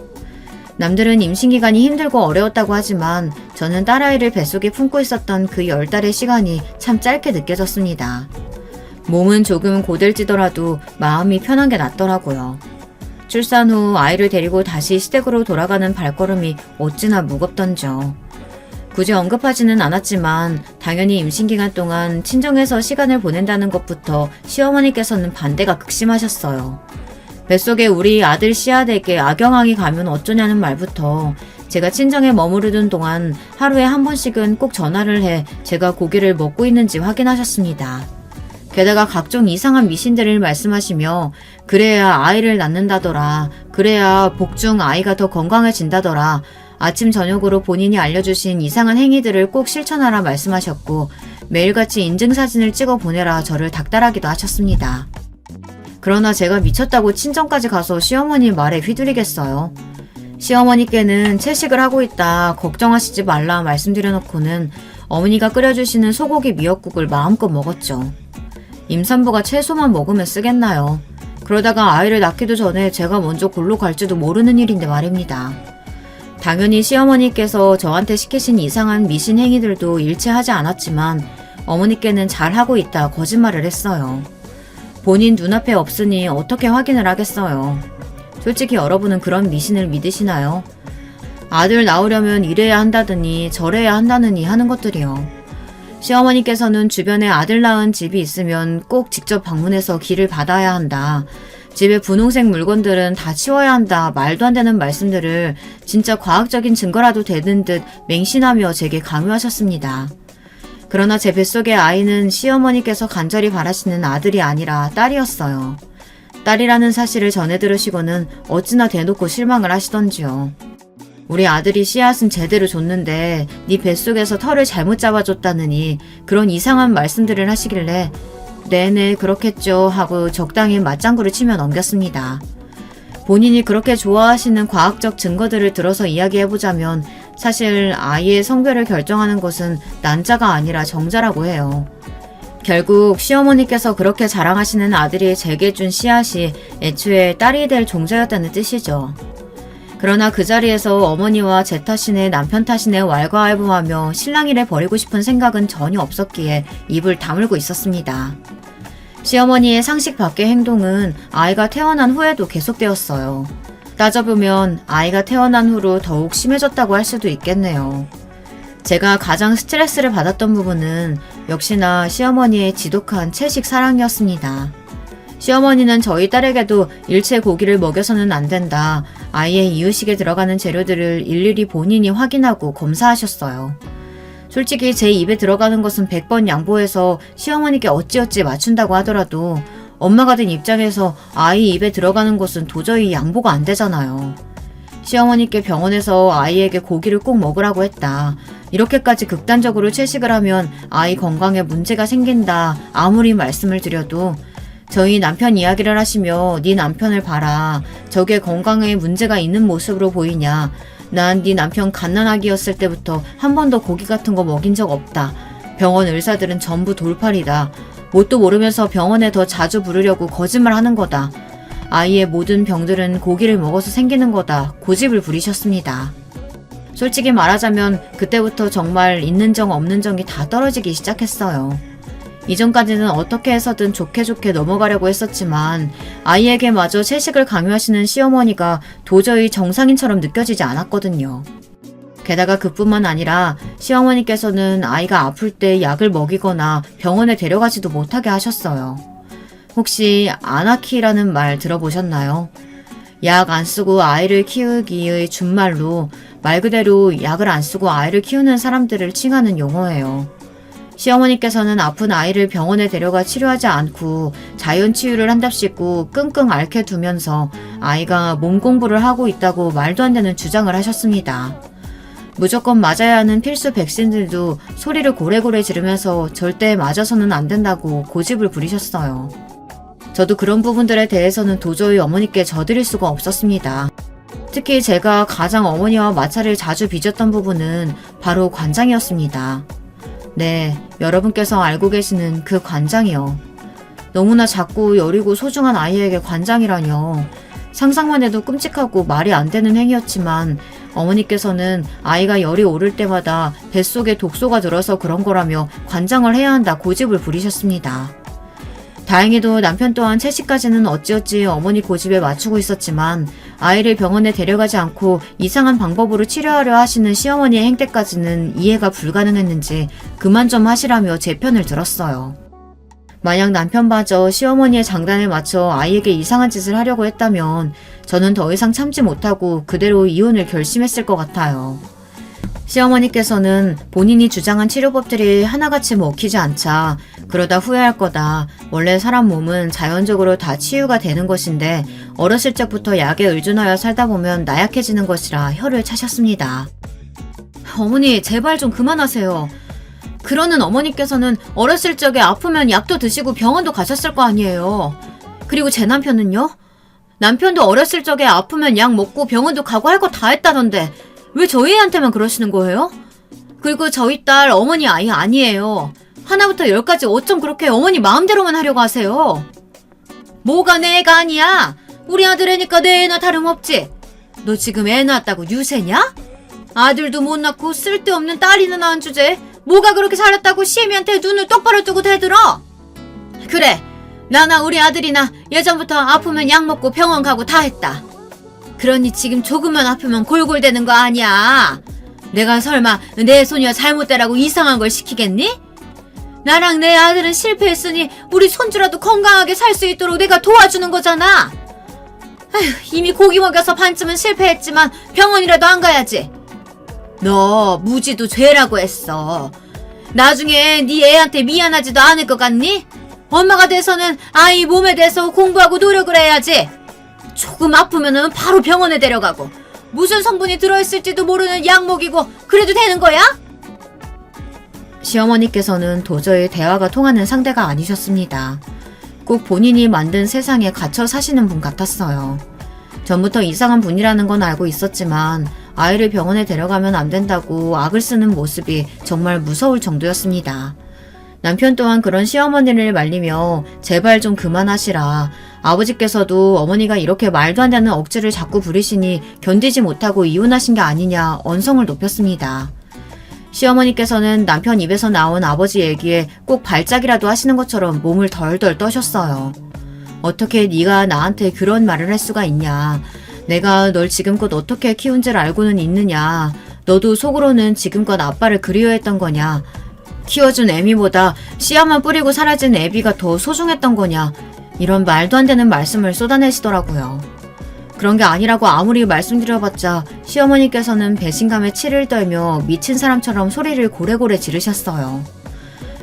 남들은 임신기간이 힘들고 어려웠다고 하지만 저는 딸아이를 뱃속에 품고 있었던 그 10달의 시간이 참 짧게 느껴졌습니다. 몸은 조금 고될지더라도 마음이 편한 게 낫더라고요. 출산 후 아이를 데리고 다시 시댁으로 돌아가는 발걸음이 어찌나 무겁던죠. 굳이 언급하지는 않았지만 당연히 임신기간 동안 친정에서 시간을 보낸다는 것부터 시어머니께서는 반대가 극심하셨어요. 뱃속에 우리 아들 씨아들에게 악영향이 가면 어쩌냐는 말부터 제가 친정에 머무르던 동안 하루에 한 번씩은 꼭 전화를 해 제가 고기를 먹고 있는지 확인하셨습니다. 게다가 각종 이상한 미신들을 말씀하시며 그래야 아이를 낳는다더라. 그래야 복중 아이가 더 건강해진다더라. 아침 저녁으로 본인이 알려주신 이상한 행위들을 꼭 실천하라 말씀하셨고 매일같이 인증사진을 찍어 보내라 저를 닥달하기도 하셨습니다. 그러나 제가 미쳤다고 친정까지 가서 시어머니 말에 휘둘리겠어요. 시어머니께는 채식을 하고 있다 걱정하시지 말라 말씀드려놓고는 어머니가 끓여주시는 소고기 미역국을 마음껏 먹었죠. 임산부가 채소만 먹으면 쓰겠나요? 그러다가 아이를 낳기도 전에 제가 먼저 골로 갈지도 모르는 일인데 말입니다. 당연히 시어머니께서 저한테 시키신 이상한 미신 행위들도 일체하지 않았지만 어머니께는 잘하고 있다 거짓말을 했어요. 본인 눈앞에 없으니 어떻게 확인을 하겠어요. 솔직히 여러분은 그런 미신을 믿으시나요? 아들 낳으려면 이래야 한다더니 저래야 한다느니 하는 것들이요. 시어머니께서는 주변에 아들 낳은 집이 있으면 꼭 직접 방문해서 기를 받아야 한다. 집에 분홍색 물건들은 다 치워야 한다. 말도 안 되는 말씀들을 진짜 과학적인 증거라도 되는 듯 맹신하며 제게 강요하셨습니다. 그러나 제 뱃속의 아이는 시어머니께서 간절히 바라시는 아들이 아니라 딸이었어요. 딸이라는 사실을 전해 들으시고는 어찌나 대놓고 실망을 하시던지요. 우리 아들이 씨앗은 제대로 줬는데 네 뱃속에서 털을 잘못 잡아줬다느니 그런 이상한 말씀들을 하시길래 네네 그렇겠죠 하고 적당히 맞장구를 치며 넘겼습니다. 본인이 그렇게 좋아하시는 과학적 증거들을 들어서 이야기해보자면 사실 아이의 성별을 결정하는 것은 난자가 아니라 정자라고 해요. 결국 시어머니께서 그렇게 자랑하시는 아들이 제게 준 씨앗이 애초에 딸이 될 종자였다는 뜻이죠. 그러나 그 자리에서 어머니와 제 탓이네 남편 탓이네 왈가왈부하며 신랑이를 버리고 싶은 생각은 전혀 없었기에 입을 다물고 있었습니다. 시어머니의 상식 밖의 행동은 아이가 태어난 후에도 계속되었어요. 따져보면 아이가 태어난 후로 더욱 심해졌다고 할 수도 있겠네요. 제가 가장 스트레스를 받았던 부분은 역시나 시어머니의 지독한 채식 사랑이었습니다. 시어머니는 저희 딸에게도 일체 고기를 먹여서는 안 된다. 아이의 이유식에 들어가는 재료들을 일일이 본인이 확인하고 검사하셨어요. 솔직히 제 입에 들어가는 것은 100번 양보해서 시어머니께 어찌어찌 맞춘다고 하더라도 엄마가 된 입장에서 아이 입에 들어가는 것은 도저히 양보가 안 되잖아요. 시어머니께 병원에서 아이에게 고기를 꼭 먹으라고 했다. 이렇게까지 극단적으로 채식을 하면 아이 건강에 문제가 생긴다. 아무리 말씀을 드려도 저희 남편 이야기를 하시며 네 남편을 봐라. 저게 건강에 문제가 있는 모습으로 보이냐. 난 네 남편 갓난아기였을 때부터 한 번도 고기 같은 거 먹인 적 없다. 병원 의사들은 전부 돌팔이다. 뭣도 모르면서 병원에 더 자주 부르려고 거짓말 하는 거다. 아이의 모든 병들은 고기를 먹어서 생기는 거다. 고집을 부리셨습니다. 솔직히 말하자면 그때부터 정말 있는 정 없는 정이 다 떨어지기 시작했어요. 이전까지는 어떻게 해서든 좋게 넘어가려고 했었지만 아이에게 마저 채식을 강요하시는 시어머니가 도저히 정상인처럼 느껴지지 않았거든요. 게다가 그뿐만 아니라 시어머니께서는 아이가 아플 때 약을 먹이거나 병원에 데려가지도 못하게 하셨어요. 혹시 아나키라는 말 들어보셨나요? 약 안 쓰고 아이를 키우기의 준말로 말 그대로 약을 안 쓰고 아이를 키우는 사람들을 칭하는 용어예요. 시어머니께서는 아픈 아이를 병원에 데려가 치료하지 않고 자연치유를 한답시고 끙끙 앓게 두면서 아이가 몸 공부를 하고 있다고 말도 안 되는 주장을 하셨습니다. 무조건 맞아야 하는 필수 백신들도 소리를 고래고래 지르면서 절대 맞아서는 안 된다고 고집을 부리셨어요. 저도 그런 부분들에 대해서는 도저히 어머니께 져드릴 수가 없었습니다. 특히 제가 가장 어머니와 마찰을 자주 빚었던 부분은 바로 관장이었습니다. 네, 여러분께서 알고 계시는 그 관장이요. 너무나 작고 여리고 소중한 아이에게 관장이라뇨. 상상만 해도 끔찍하고 말이 안 되는 행위였지만 어머니께서는 아이가 열이 오를 때마다 뱃속에 독소가 들어서 그런 거라며 관장을 해야 한다 고집을 부리셨습니다. 다행히도 남편 또한 채식까지는 어찌어찌 어머니 고집에 맞추고 있었지만 아이를 병원에 데려가지 않고 이상한 방법으로 치료하려 하시는 시어머니의 행태까지는 이해가 불가능했는지 그만 좀 하시라며 제 편을 들었어요. 만약 남편마저 시어머니의 장단에 맞춰 아이에게 이상한 짓을 하려고 했다면 저는 더 이상 참지 못하고 그대로 이혼을 결심했을 것 같아요. 시어머니께서는 본인이 주장한 치료법들이 하나같이 먹히지 않자 그러다 후회할 거다. 원래 사람 몸은 자연적으로 다 치유가 되는 것인데 어렸을 적부터 약에 의존하여 살다 보면 나약해지는 것이라 혀를 차셨습니다. 어머니 제발 좀 그만하세요. 그러는 어머니께서는 어렸을 적에 아프면 약도 드시고 병원도 가셨을 거 아니에요. 그리고 제 남편은요? 남편도 어렸을 적에 아프면 약 먹고 병원도 가고 할 거 다 했다던데 왜 저희 애한테만 그러시는 거예요? 그리고 저희 딸 어머니 아이 아니에요. 하나부터 열까지 어쩜 그렇게 어머니 마음대로만 하려고 하세요? 뭐가 내 애가 아니야? 우리 아들 애니까 내 애나 다름없지? 너 지금 애 낳았다고 유세냐? 아들도 못 낳고 쓸데없는 딸이나 낳은 주제에 뭐가 그렇게 살았다고 시애미한테 눈을 똑바로 뜨고 대들어? 그래, 나나 우리 아들이나 예전부터 아프면 약 먹고 병원 가고 다 했다. 그러니 지금 조금만 아프면 골골대는 거 아니야. 내가 설마 내 소녀 잘못되라고 이상한 걸 시키겠니? 나랑 내 아들은 실패했으니 우리 손주라도 건강하게 살 수 있도록 내가 도와주는 거잖아. 아휴, 이미 고기 먹여서 반쯤은 실패했지만 병원이라도 안 가야지. 너 무지도 죄라고 했어. 나중에 네 애한테 미안하지도 않을 것 같니? 엄마가 돼서는 아이 몸에 대해서 공부하고 노력을 해야지. 조금 아프면은 바로 병원에 데려가고 무슨 성분이 들어있을지도 모르는 약 먹이고 그래도 되는 거야? 시어머니께서는 도저히 대화가 통하는 상대가 아니셨습니다. 꼭 본인이 만든 세상에 갇혀 사시는 분 같았어요. 전부터 이상한 분이라는 건 알고 있었지만 아이를 병원에 데려가면 안 된다고 악을 쓰는 모습이 정말 무서울 정도였습니다. 남편 또한 그런 시어머니를 말리며 제발 좀 그만하시라. 아버지께서도 어머니가 이렇게 말도 안 되는 억지를 자꾸 부리시니 견디지 못하고 이혼하신 게 아니냐 언성을 높였습니다. 시어머니께서는 남편 입에서 나온 아버지 얘기에 꼭 발작이라도 하시는 것처럼 몸을 덜덜 떠셨어요. 어떻게 네가 나한테 그런 말을 할 수가 있냐. 내가 널 지금껏 어떻게 키운 줄 알고는 있느냐. 너도 속으로는 지금껏 아빠를 그리워했던 거냐. 키워준 애미보다 씨앗만 뿌리고 사라진 애비가 더 소중했던 거냐. 이런 말도 안 되는 말씀을 쏟아내시더라고요. 그런 게 아니라고 아무리 말씀드려봤자 시어머니께서는 배신감에 치를 떨며 미친 사람처럼 소리를 고래고래 지르셨어요.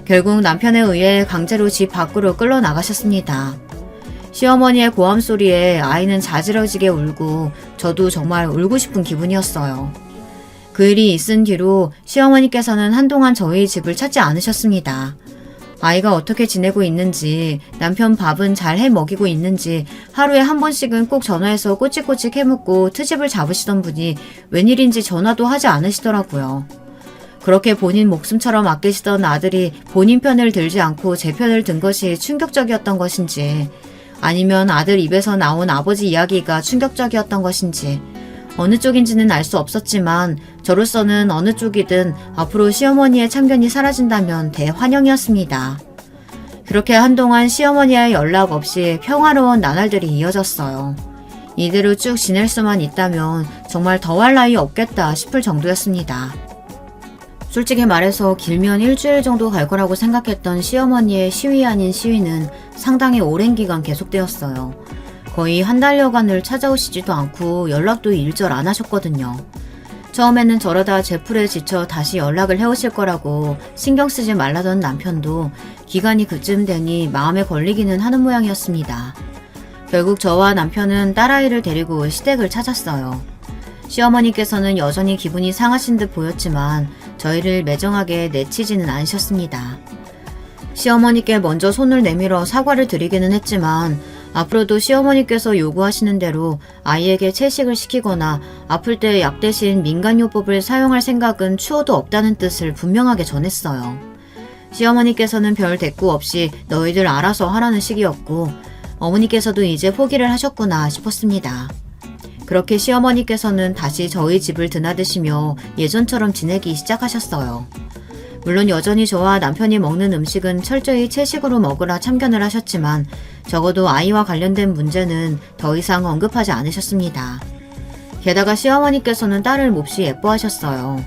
결국 남편에 의해 강제로 집 밖으로 끌러 나가셨습니다. 시어머니의 고함 소리에 아이는 자지러지게 울고 저도 정말 울고 싶은 기분이었어요. 그 일이 있은 뒤로 시어머니께서는 한동안 저희 집을 찾지 않으셨습니다. 아이가 어떻게 지내고 있는지, 남편 밥은 잘 해 먹이고 있는지 하루에 한 번씩은 꼭 전화해서 꼬치꼬치 캐묻고 트집을 잡으시던 분이 웬일인지 전화도 하지 않으시더라고요. 그렇게 본인 목숨처럼 아끼시던 아들이 본인 편을 들지 않고 제 편을 든 것이 충격적이었던 것인지, 아니면 아들 입에서 나온 아버지 이야기가 충격적이었던 것인지 어느 쪽인지는 알 수 없었지만 저로서는 어느 쪽이든 앞으로 시어머니의 참견이 사라진다면 대환영이었습니다. 그렇게 한동안 시어머니의 연락 없이 평화로운 나날들이 이어졌어요. 이대로 쭉 지낼 수만 있다면 정말 더할 나위 없겠다 싶을 정도였습니다. 솔직히 말해서 길면 일주일 정도 갈 거라고 생각했던 시어머니의 시위 아닌 시위는 상당히 오랜 기간 계속되었어요. 거의 한 달여간을 찾아오시지도 않고 연락도 일절 안 하셨거든요. 처음에는 저러다 제풀에 지쳐 다시 연락을 해오실 거라고 신경 쓰지 말라던 남편도 기간이 그쯤 되니 마음에 걸리기는 하는 모양이었습니다. 결국 저와 남편은 딸아이를 데리고 시댁을 찾았어요. 시어머니께서는 여전히 기분이 상하신 듯 보였지만 저희를 매정하게 내치지는 않으셨습니다. 시어머니께 먼저 손을 내밀어 사과를 드리기는 했지만 앞으로도 시어머니께서 요구하시는 대로 아이에게 채식을 시키거나 아플 때 약 대신 민간요법을 사용할 생각은 추호도 없다는 뜻을 분명하게 전했어요. 시어머니께서는 별 대꾸 없이 너희들 알아서 하라는 식이었고 어머니께서도 이제 포기를 하셨구나 싶었습니다. 그렇게 시어머니께서는 다시 저희 집을 드나드시며 예전처럼 지내기 시작하셨어요. 물론 여전히 저와 남편이 먹는 음식은 철저히 채식으로 먹으라 참견을 하셨지만 적어도 아이와 관련된 문제는 더 이상 언급하지 않으셨습니다. 게다가 시어머니께서는 딸을 몹시 예뻐하셨어요.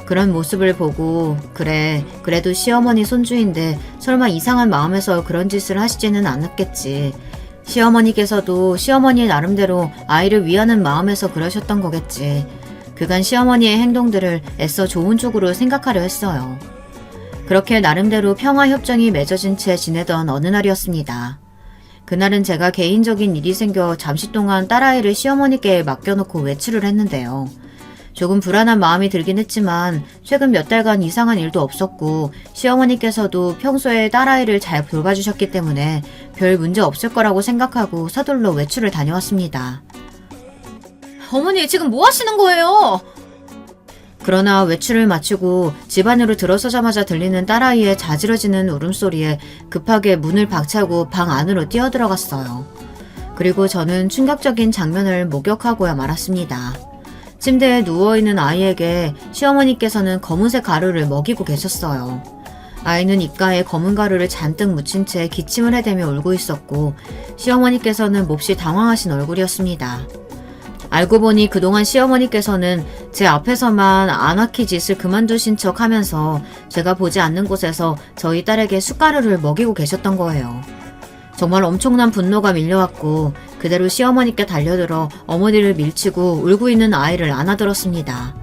그런 모습을 보고 그래도 시어머니 손주인데 설마 이상한 마음에서 그런 짓을 하시지는 않았겠지. 시어머니께서도 시어머니 나름대로 아이를 위하는 마음에서 그러셨던 거겠지. 그간 시어머니의 행동들을 애써 좋은 쪽으로 생각하려 했어요. 그렇게 나름대로 평화협정이 맺어진 채 지내던 어느 날이었습니다. 그날은 제가 개인적인 일이 생겨 잠시 동안 딸아이를 시어머니께 맡겨놓고 외출을 했는데요. 조금 불안한 마음이 들긴 했지만 최근 몇 달간 이상한 일도 없었고 시어머니께서도 평소에 딸아이를 잘 돌봐주셨기 때문에 별 문제 없을 거라고 생각하고 서둘러 외출을 다녀왔습니다. 어머니, 지금 뭐 하시는 거예요? 그러나 외출을 마치고 집 안으로 들어서자마자 들리는 딸아이의 자지러지는 울음소리에 급하게 문을 박차고 방 안으로 뛰어들어갔어요. 그리고 저는 충격적인 장면을 목격하고야 말았습니다. 침대에 누워있는 아이에게 시어머니께서는 검은색 가루를 먹이고 계셨어요. 아이는 입가에 검은 가루를 잔뜩 묻힌 채 기침을 해대며 울고 있었고 시어머니께서는 몹시 당황하신 얼굴이었습니다. 알고 보니 그동안 시어머니께서는 제 앞에서만 아나키 짓을 그만두신 척 하면서 제가 보지 않는 곳에서 저희 딸에게 숟가루를 먹이고 계셨던 거예요. 정말 엄청난 분노가 밀려왔고 그대로 시어머니께 달려들어 어머니를 밀치고 울고 있는 아이를 안아들었습니다.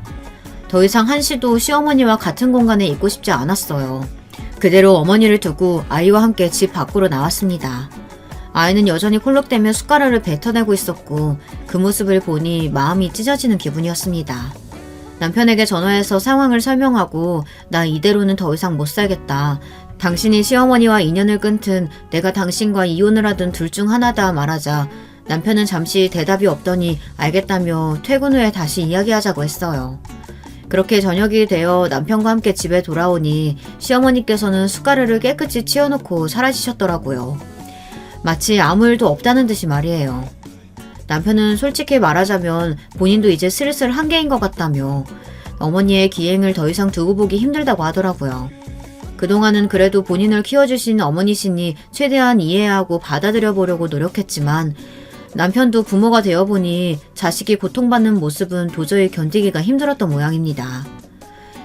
더 이상 한시도 시어머니와 같은 공간에 있고 싶지 않았어요. 그대로 어머니를 두고 아이와 함께 집 밖으로 나왔습니다. 아이는 여전히 콜록대며 숟가락을 뱉어내고 있었고 그 모습을 보니 마음이 찢어지는 기분이었습니다. 남편에게 전화해서 상황을 설명하고 나 이대로는 더 이상 못 살겠다. 당신이 시어머니와 인연을 끊든 내가 당신과 이혼을 하든 둘 중 하나다 말하자 남편은 잠시 대답이 없더니 알겠다며 퇴근 후에 다시 이야기하자고 했어요. 그렇게 저녁이 되어 남편과 함께 집에 돌아오니 시어머니께서는 숟가락을 깨끗이 치워놓고 사라지셨더라고요. 마치 아무 일도 없다는 듯이 말이에요. 남편은 솔직히 말하자면 본인도 이제 슬슬 한계인 것 같다며 어머니의 기행을 더 이상 두고 보기 힘들다고 하더라고요. 그동안은 그래도 본인을 키워주신 어머니시니 최대한 이해하고 받아들여 보려고 노력했지만 남편도 부모가 되어보니 자식이 고통받는 모습은 도저히 견디기가 힘들었던 모양입니다.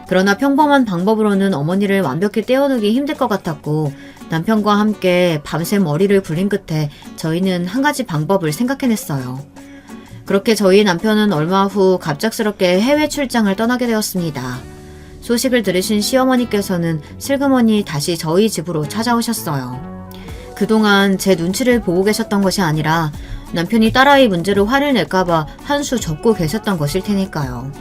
그러나 평범한 방법으로는 어머니를 완벽히 떼어놓기 힘들 것 같았고 남편과 함께 밤새 머리를 굴린 끝에 저희는 한 가지 방법을 생각해냈어요. 그렇게 저희 남편은 얼마 후 갑작스럽게 해외 출장을 떠나게 되었습니다. 소식을 들으신 시어머니께서는 슬그머니 다시 저희 집으로 찾아오셨어요. 그동안 제 눈치를 보고 계셨던 것이 아니라 남편이 딸아이 문제로 화를 낼까봐 한 수 접고 계셨던 것일 테니까요.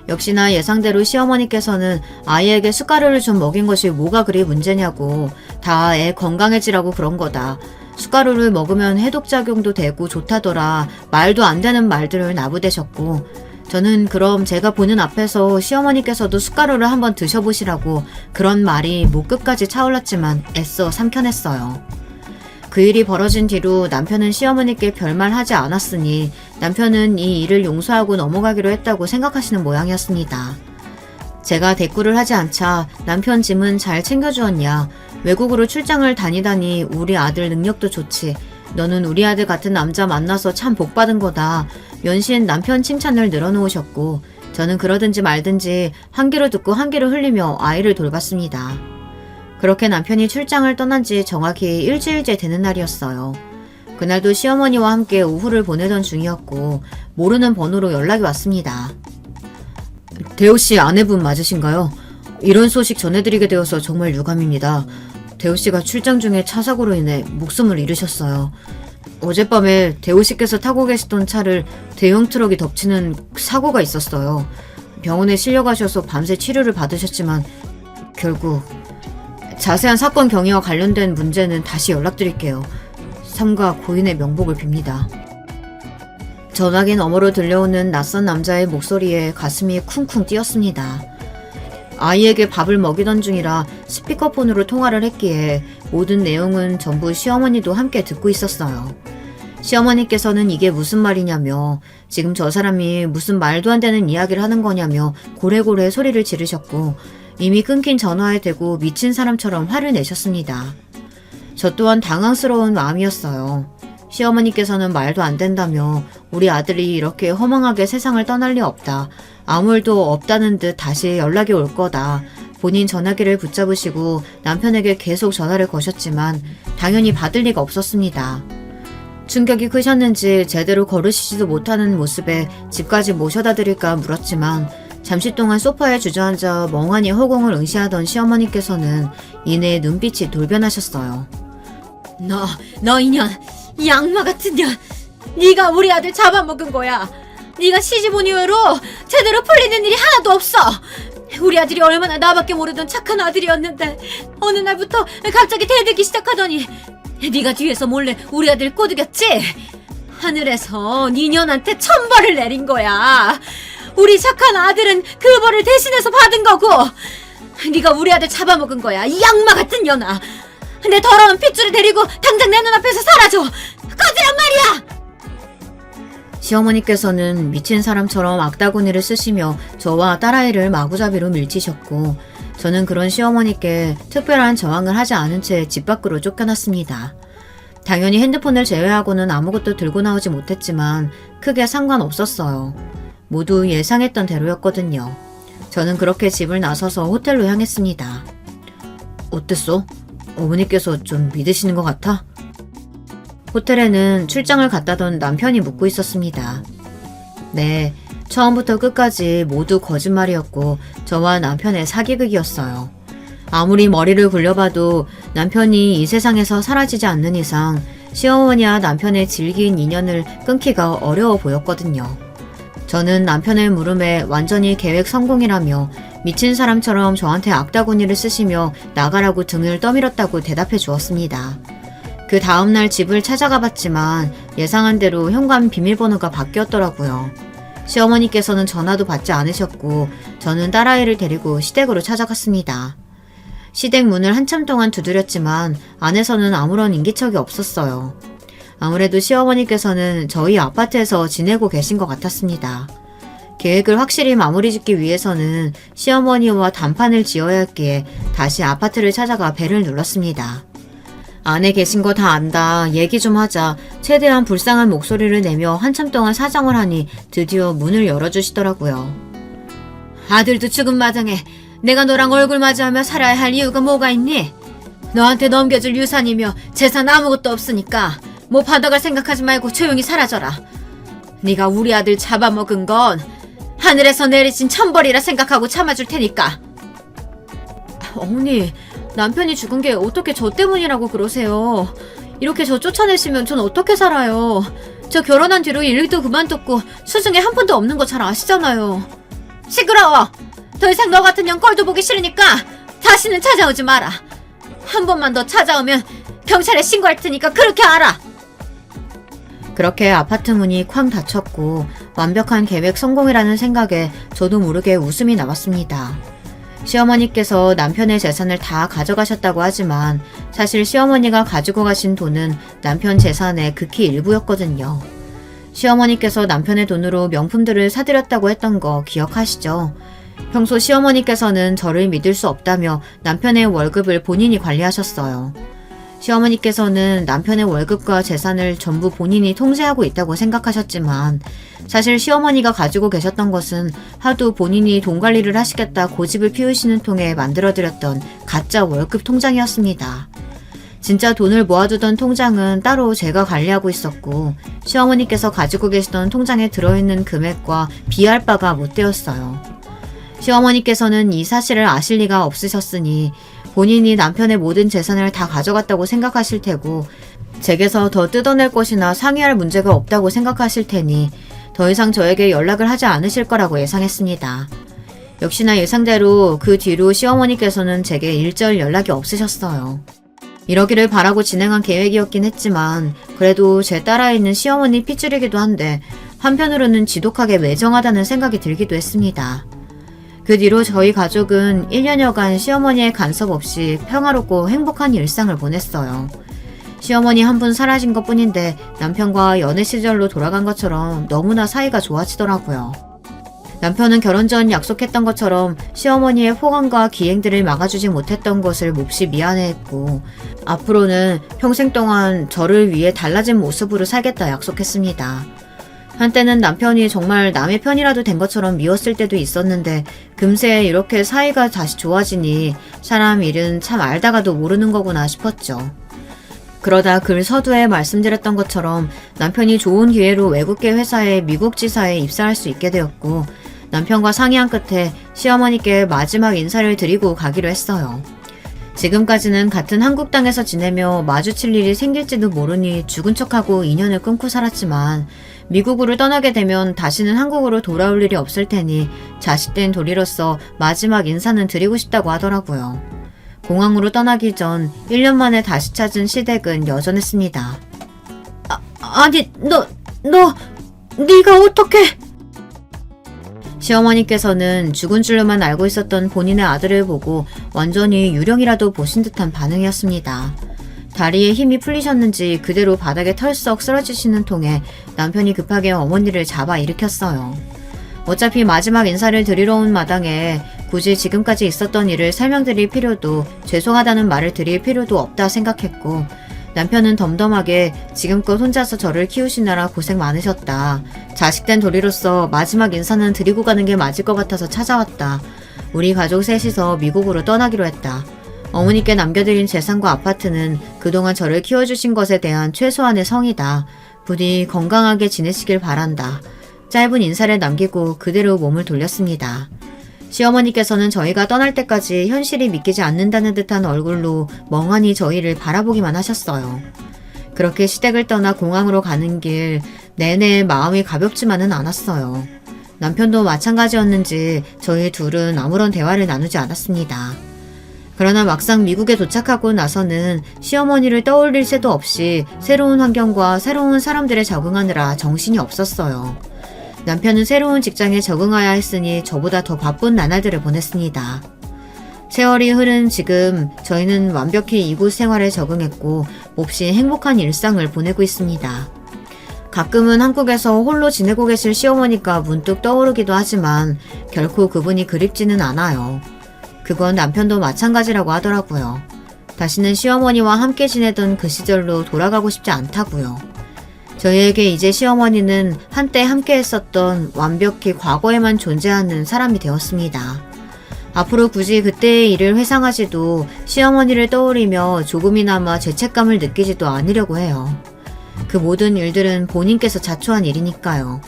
역시나 예상대로 시어머니께서는 아이에게 숟가루를 좀 먹인 것이 뭐가 그리 문제냐고 다 애 건강해지라고 그런 거다. 숟가루를 먹으면 해독작용도 되고 좋다더라. 말도 안 되는 말들을 나부대셨고 저는 그럼 제가 보는 앞에서 시어머니께서도 숟가루를 한번 드셔보시라고 그런 말이 목 끝까지 차올랐지만 애써 삼켜냈어요. 그 일이 벌어진 뒤로 남편은 시어머니께 별말 하지 않았으니 남편은 이 일을 용서하고 넘어가기로 했다고 생각하시는 모양이었습니다. 제가 대꾸를 하지 않자 남편 짐은 잘 챙겨주었냐. 외국으로 출장을 다니다니 우리 아들 능력도 좋지. 너는 우리 아들 같은 남자 만나서 참 복받은 거다. 연신 남편 칭찬을 늘어놓으셨고 저는 그러든지 말든지 한 귀로 듣고 한 귀로 흘리며 아이를 돌봤습니다. 그렇게 남편이 출장을 떠난 지 정확히 일주일째 되는 날이었어요. 그날도 시어머니와 함께 오후를 보내던 중이었고 모르는 번호로 연락이 왔습니다. 대호씨 아내분 맞으신가요? 이런 소식 전해드리게 되어서 정말 유감입니다. 대호씨가 출장 중에 차 사고로 인해 목숨을 잃으셨어요. 어젯밤에 대호씨께서 타고 계시던 차를 대형 트럭이 덮치는 사고가 있었어요. 병원에 실려가셔서 밤새 치료를 받으셨지만 결국 자세한 사건 경위와 관련된 문제는 다시 연락드릴게요. 삼가 고인의 명복을 빕니다. 전화기 너머로 들려오는 낯선 남자의 목소리에 가슴이 쿵쿵 뛰었습니다. 아이에게 밥을 먹이던 중이라 스피커폰으로 통화를 했기에 모든 내용은 전부 시어머니도 함께 듣고 있었어요. 시어머니께서는 이게 무슨 말이냐며 지금 저 사람이 무슨 말도 안 되는 이야기를 하는 거냐며 고래고래 소리를 지르셨고 이미 끊긴 전화에 대고 미친 사람처럼 화를 내셨습니다. 저 또한 당황스러운 마음이었어요. 시어머니께서는 말도 안 된다며 우리 아들이 이렇게 허망하게 세상을 떠날 리 없다. 아무 일도 없다는 듯 다시 연락이 올 거다. 본인 전화기를 붙잡으시고 남편에게 계속 전화를 거셨지만 당연히 받을 리가 없었습니다. 충격이 크셨는지 제대로 걸으시지도 못하는 모습에 집까지 모셔다 드릴까 물었지만 잠시 동안 소파에 주저앉아 멍하니 허공을 응시하던 시어머니께서는 이내 눈빛이 돌변하셨어요. 너 이년, 이 악마 같은 년, 네가 우리 아들 잡아먹은 거야. 네가 시집 온 이후로 제대로 풀리는 일이 하나도 없어. 우리 아들이 얼마나 나밖에 모르던 착한 아들이었는데 어느 날부터 갑자기 대들기 시작하더니 네가 뒤에서 몰래 우리 아들 꼬드겼지? 하늘에서 네 년한테 천벌을 내린 거야. 우리 착한 아들은 그 벌을 대신해서 받은 거고 네가 우리 아들 잡아먹은 거야. 이 악마 같은 년아. 내 더러운 핏줄을 데리고 당장 내 눈앞에서 사라져. 꺼지란 말이야. 시어머니께서는 미친 사람처럼 악다구니를 쓰시며 저와 딸아이를 마구잡이로 밀치셨고 저는 그런 시어머니께 특별한 저항을 하지 않은 채 집 밖으로 쫓겨났습니다. 당연히 핸드폰을 제외하고는 아무것도 들고 나오지 못했지만 크게 상관없었어요. 모두 예상했던 대로였거든요. 저는 그렇게 집을 나서서 호텔로 향했습니다. 어땠어? 어머니께서 좀 믿으시는 것 같아? 호텔에는 출장을 갔다던 남편이 묵고 있었습니다. 네, 처음부터 끝까지 모두 거짓말이었고 저와 남편의 사기극이었어요. 아무리 머리를 굴려봐도 남편이 이 세상에서 사라지지 않는 이상 시어머니와 남편의 질긴 인연을 끊기가 어려워 보였거든요. 저는 남편의 물음에 완전히 계획 성공이라며 미친 사람처럼 저한테 악다구니를 쓰시며 나가라고 등을 떠밀었다고 대답해 주었습니다. 그 다음날 집을 찾아가 봤지만 예상한 대로 현관 비밀번호가 바뀌었더라고요. 시어머니께서는 전화도 받지 않으셨고 저는 딸아이를 데리고 시댁으로 찾아갔습니다. 시댁 문을 한참 동안 두드렸지만 안에서는 아무런 인기척이 없었어요. 아무래도 시어머니께서는 저희 아파트에서 지내고 계신 것 같았습니다. 계획을 확실히 마무리 짓기 위해서는 시어머니와 단판을 지어야 했기에 다시 아파트를 찾아가 벨을 눌렀습니다. 안에 계신 거 다 안다. 얘기 좀 하자. 최대한 불쌍한 목소리를 내며 한참 동안 사정을 하니 드디어 문을 열어주시더라고요. 아들도 죽은 마당에 내가 너랑 얼굴 마주하며 살아야 할 이유가 뭐가 있니? 너한테 넘겨줄 유산이며 재산 아무것도 없으니까 뭐 받아갈 생각하지 말고 조용히 사라져라. 네가 우리 아들 잡아먹은 건 하늘에서 내리신 천벌이라 생각하고 참아줄 테니까. 어머니, 남편이 죽은 게 어떻게 저 때문이라고 그러세요? 이렇게 저 쫓아내시면 전 어떻게 살아요? 저 결혼한 뒤로 일도 그만뒀고 수중에 한 푼도 없는 거 잘 아시잖아요. 시끄러워. 더 이상 너 같은 년 꼴도 보기 싫으니까 다시는 찾아오지 마라. 한 번만 더 찾아오면 경찰에 신고할 테니까 그렇게 알아. 그렇게 아파트 문이 쾅 닫혔고 완벽한 계획 성공이라는 생각에 저도 모르게 웃음이 나왔습니다. 시어머니께서 남편의 재산을 다 가져가셨다고 하지만 사실 시어머니가 가지고 가신 돈은 남편 재산의 극히 일부였거든요. 시어머니께서 남편의 돈으로 명품들을 사드렸다고 했던 거 기억하시죠? 평소 시어머니께서는 저를 믿을 수 없다며 남편의 월급을 본인이 관리하셨어요. 시어머니께서는 남편의 월급과 재산을 전부 본인이 통제하고 있다고 생각하셨지만 사실 시어머니가 가지고 계셨던 것은 하도 본인이 돈 관리를 하시겠다 고집을 피우시는 통에 만들어드렸던 가짜 월급 통장이었습니다. 진짜 돈을 모아두던 통장은 따로 제가 관리하고 있었고 시어머니께서 가지고 계시던 통장에 들어있는 금액과 비할 바가 못 되었어요. 시어머니께서는 이 사실을 아실 리가 없으셨으니 본인이 남편의 모든 재산을 다 가져갔다고 생각하실 테고 제게서 더 뜯어낼 것이나 상의할 문제가 없다고 생각하실 테니 더 이상 저에게 연락을 하지 않으실 거라고 예상했습니다. 역시나 예상대로 그 뒤로 시어머니께서는 제게 일절 연락이 없으셨어요. 이러기를 바라고 진행한 계획이었긴 했지만 그래도 제 딸아이 있는 시어머니 핏줄이기도 한데 한편으로는 지독하게 매정하다는 생각이 들기도 했습니다. 그 뒤로 저희 가족은 1년여간 시어머니의 간섭 없이 평화롭고 행복한 일상을 보냈어요. 시어머니 한 분 사라진 것 뿐인데 남편과 연애 시절로 돌아간 것처럼 너무나 사이가 좋아지더라고요. 남편은 결혼 전 약속했던 것처럼 시어머니의 호감과 기행들을 막아주지 못했던 것을 몹시 미안해했고 앞으로는 평생 동안 저를 위해 달라진 모습으로 살겠다 약속했습니다. 한때는 남편이 정말 남의 편이라도 된 것처럼 미웠을 때도 있었는데 금세 이렇게 사이가 다시 좋아지니 사람 일은 참 알다가도 모르는 거구나 싶었죠. 그러다 글 서두에 말씀드렸던 것처럼 남편이 좋은 기회로 외국계 회사에 미국 지사에 입사할 수 있게 되었고 남편과 상의한 끝에 시어머니께 마지막 인사를 드리고 가기로 했어요. 지금까지는 같은 한국 땅에서 지내며 마주칠 일이 생길지도 모르니 죽은 척하고 인연을 끊고 살았지만 미국으로 떠나게 되면 다시는 한국으로 돌아올 일이 없을 테니 자식된 도리로서 마지막 인사는 드리고 싶다고 하더라고요. 공항으로 떠나기 전 1년 만에 다시 찾은 시댁은 여전했습니다. 아니, 네가 어떻게... 시어머니께서는 죽은 줄로만 알고 있었던 본인의 아들을 보고 완전히 유령이라도 보신 듯한 반응이었습니다. 다리에 힘이 풀리셨는지 그대로 바닥에 털썩 쓰러지시는 통에 남편이 급하게 어머니를 잡아 일으켰어요. 어차피 마지막 인사를 드리러 온 마당에 굳이 지금까지 있었던 일을 설명드릴 필요도 죄송하다는 말을 드릴 필요도 없다 생각했고 남편은 덤덤하게 지금껏 혼자서 저를 키우시느라 고생 많으셨다. 자식된 도리로서 마지막 인사는 드리고 가는 게 맞을 것 같아서 찾아왔다. 우리 가족 셋이서 미국으로 떠나기로 했다. 어머니께 남겨드린 재산과 아파트는 그동안 저를 키워주신 것에 대한 최소한의 성이다. 부디 건강하게 지내시길 바란다. 짧은 인사를 남기고 그대로 몸을 돌렸습니다. 시어머니께서는 저희가 떠날 때까지 현실이 믿기지 않는다는 듯한 얼굴로 멍하니 저희를 바라보기만 하셨어요. 그렇게 시댁을 떠나 공항으로 가는 길 내내 마음이 가볍지만은 않았어요. 남편도 마찬가지였는지 저희 둘은 아무런 대화를 나누지 않았습니다. 그러나 막상 미국에 도착하고 나서는 시어머니를 떠올릴 새도 없이 새로운 환경과 새로운 사람들에 적응하느라 정신이 없었어요. 남편은 새로운 직장에 적응해야 했으니 저보다 더 바쁜 나날들을 보냈습니다. 세월이 흐른 지금 저희는 완벽히 이곳 생활에 적응했고 몹시 행복한 일상을 보내고 있습니다. 가끔은 한국에서 홀로 지내고 계실 시어머니가 문득 떠오르기도 하지만 결코 그분이 그립지는 않아요. 그건 남편도 마찬가지라고 하더라고요. 다시는 시어머니와 함께 지내던 그 시절로 돌아가고 싶지 않다고요. 저희에게 이제 시어머니는 한때 함께 했었던 완벽히 과거에만 존재하는 사람이 되었습니다. 앞으로 굳이 그때의 일을 회상하지도 시어머니를 떠올리며 조금이나마 죄책감을 느끼지도 않으려고 해요. 그 모든 일들은 본인께서 자초한 일이니까요.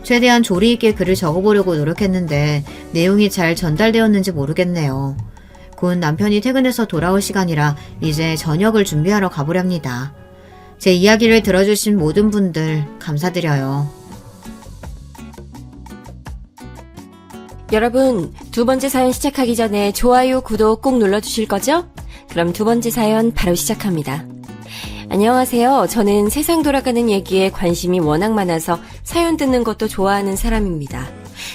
최대한 조리 있게 글을 적어보려고 노력했는데 내용이 잘 전달되었는지 모르겠네요. 곧 남편이 퇴근해서 돌아올 시간이라 이제 저녁을 준비하러 가보렵니다. 제 이야기를 들어주신 모든 분들 감사드려요. 여러분, 두 번째 사연 시작하기 전에 좋아요, 구독 꼭 눌러주실 거죠? 그럼 두 번째 사연 바로 시작합니다. 안녕하세요. 저는 세상 돌아가는 얘기에 관심이 워낙 많아서 사연 듣는 것도 좋아하는 사람입니다.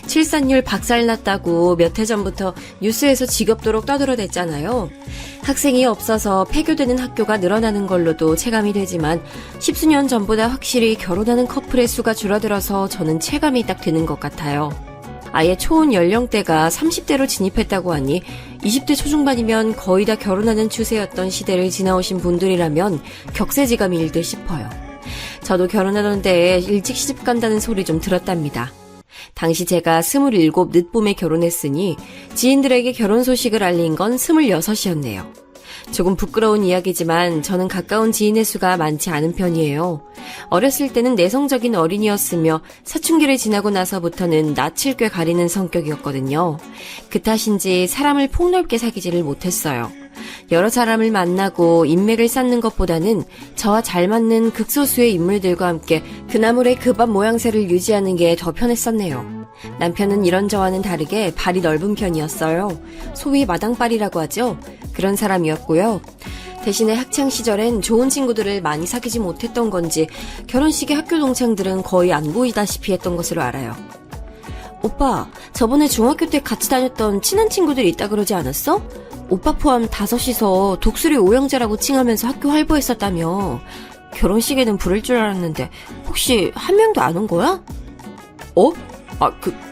출산율 박살났다고 몇 해 전부터 뉴스에서 지겹도록 떠들어댔잖아요. 학생이 없어서 폐교되는 학교가 늘어나는 걸로도 체감이 되지만 십수년 전보다 확실히 결혼하는 커플의 수가 줄어들어서 저는 체감이 딱 드는 것 같아요. 아예 초혼 연령대가 30대로 진입했다고 하니 20대 초중반이면 거의 다 결혼하는 추세였던 시대를 지나오신 분들이라면 격세지감이 일듯 싶어요. 저도 결혼하던 때에 일찍 시집 간다는 소리 좀 들었답니다. 당시 제가 27 늦봄에 결혼했으니 지인들에게 결혼 소식을 알린 건 26이었네요. 조금 부끄러운 이야기지만 저는 가까운 지인의 수가 많지 않은 편이에요. 어렸을 때는 내성적인 어린이였으며 사춘기를 지나고 나서부터는 낯을 꽤 가리는 성격이었거든요. 그 탓인지 사람을 폭넓게 사귀지를 못했어요. 여러 사람을 만나고 인맥을 쌓는 것보다는 저와 잘 맞는 극소수의 인물들과 함께 그나물의 그 밥 모양새를 유지하는 게 더 편했었네요. 남편은 이런 저와는 다르게 발이 넓은 편이었어요. 소위 마당발이라고 하죠. 그런 사람이었고요. 대신에 학창 시절엔 좋은 친구들을 많이 사귀지 못했던 건지 결혼식에 학교 동창들은 거의 안 보이다시피 했던 것으로 알아요. 오빠, 저번에 중학교 때 같이 다녔던 친한 친구들 있다 그러지 않았어? 오빠 포함 5이서 독수리 오형제라고 칭하면서 학교 활보했었다며. 결혼식에는 부를 줄 알았는데 혹시 한 명도 안 온 거야?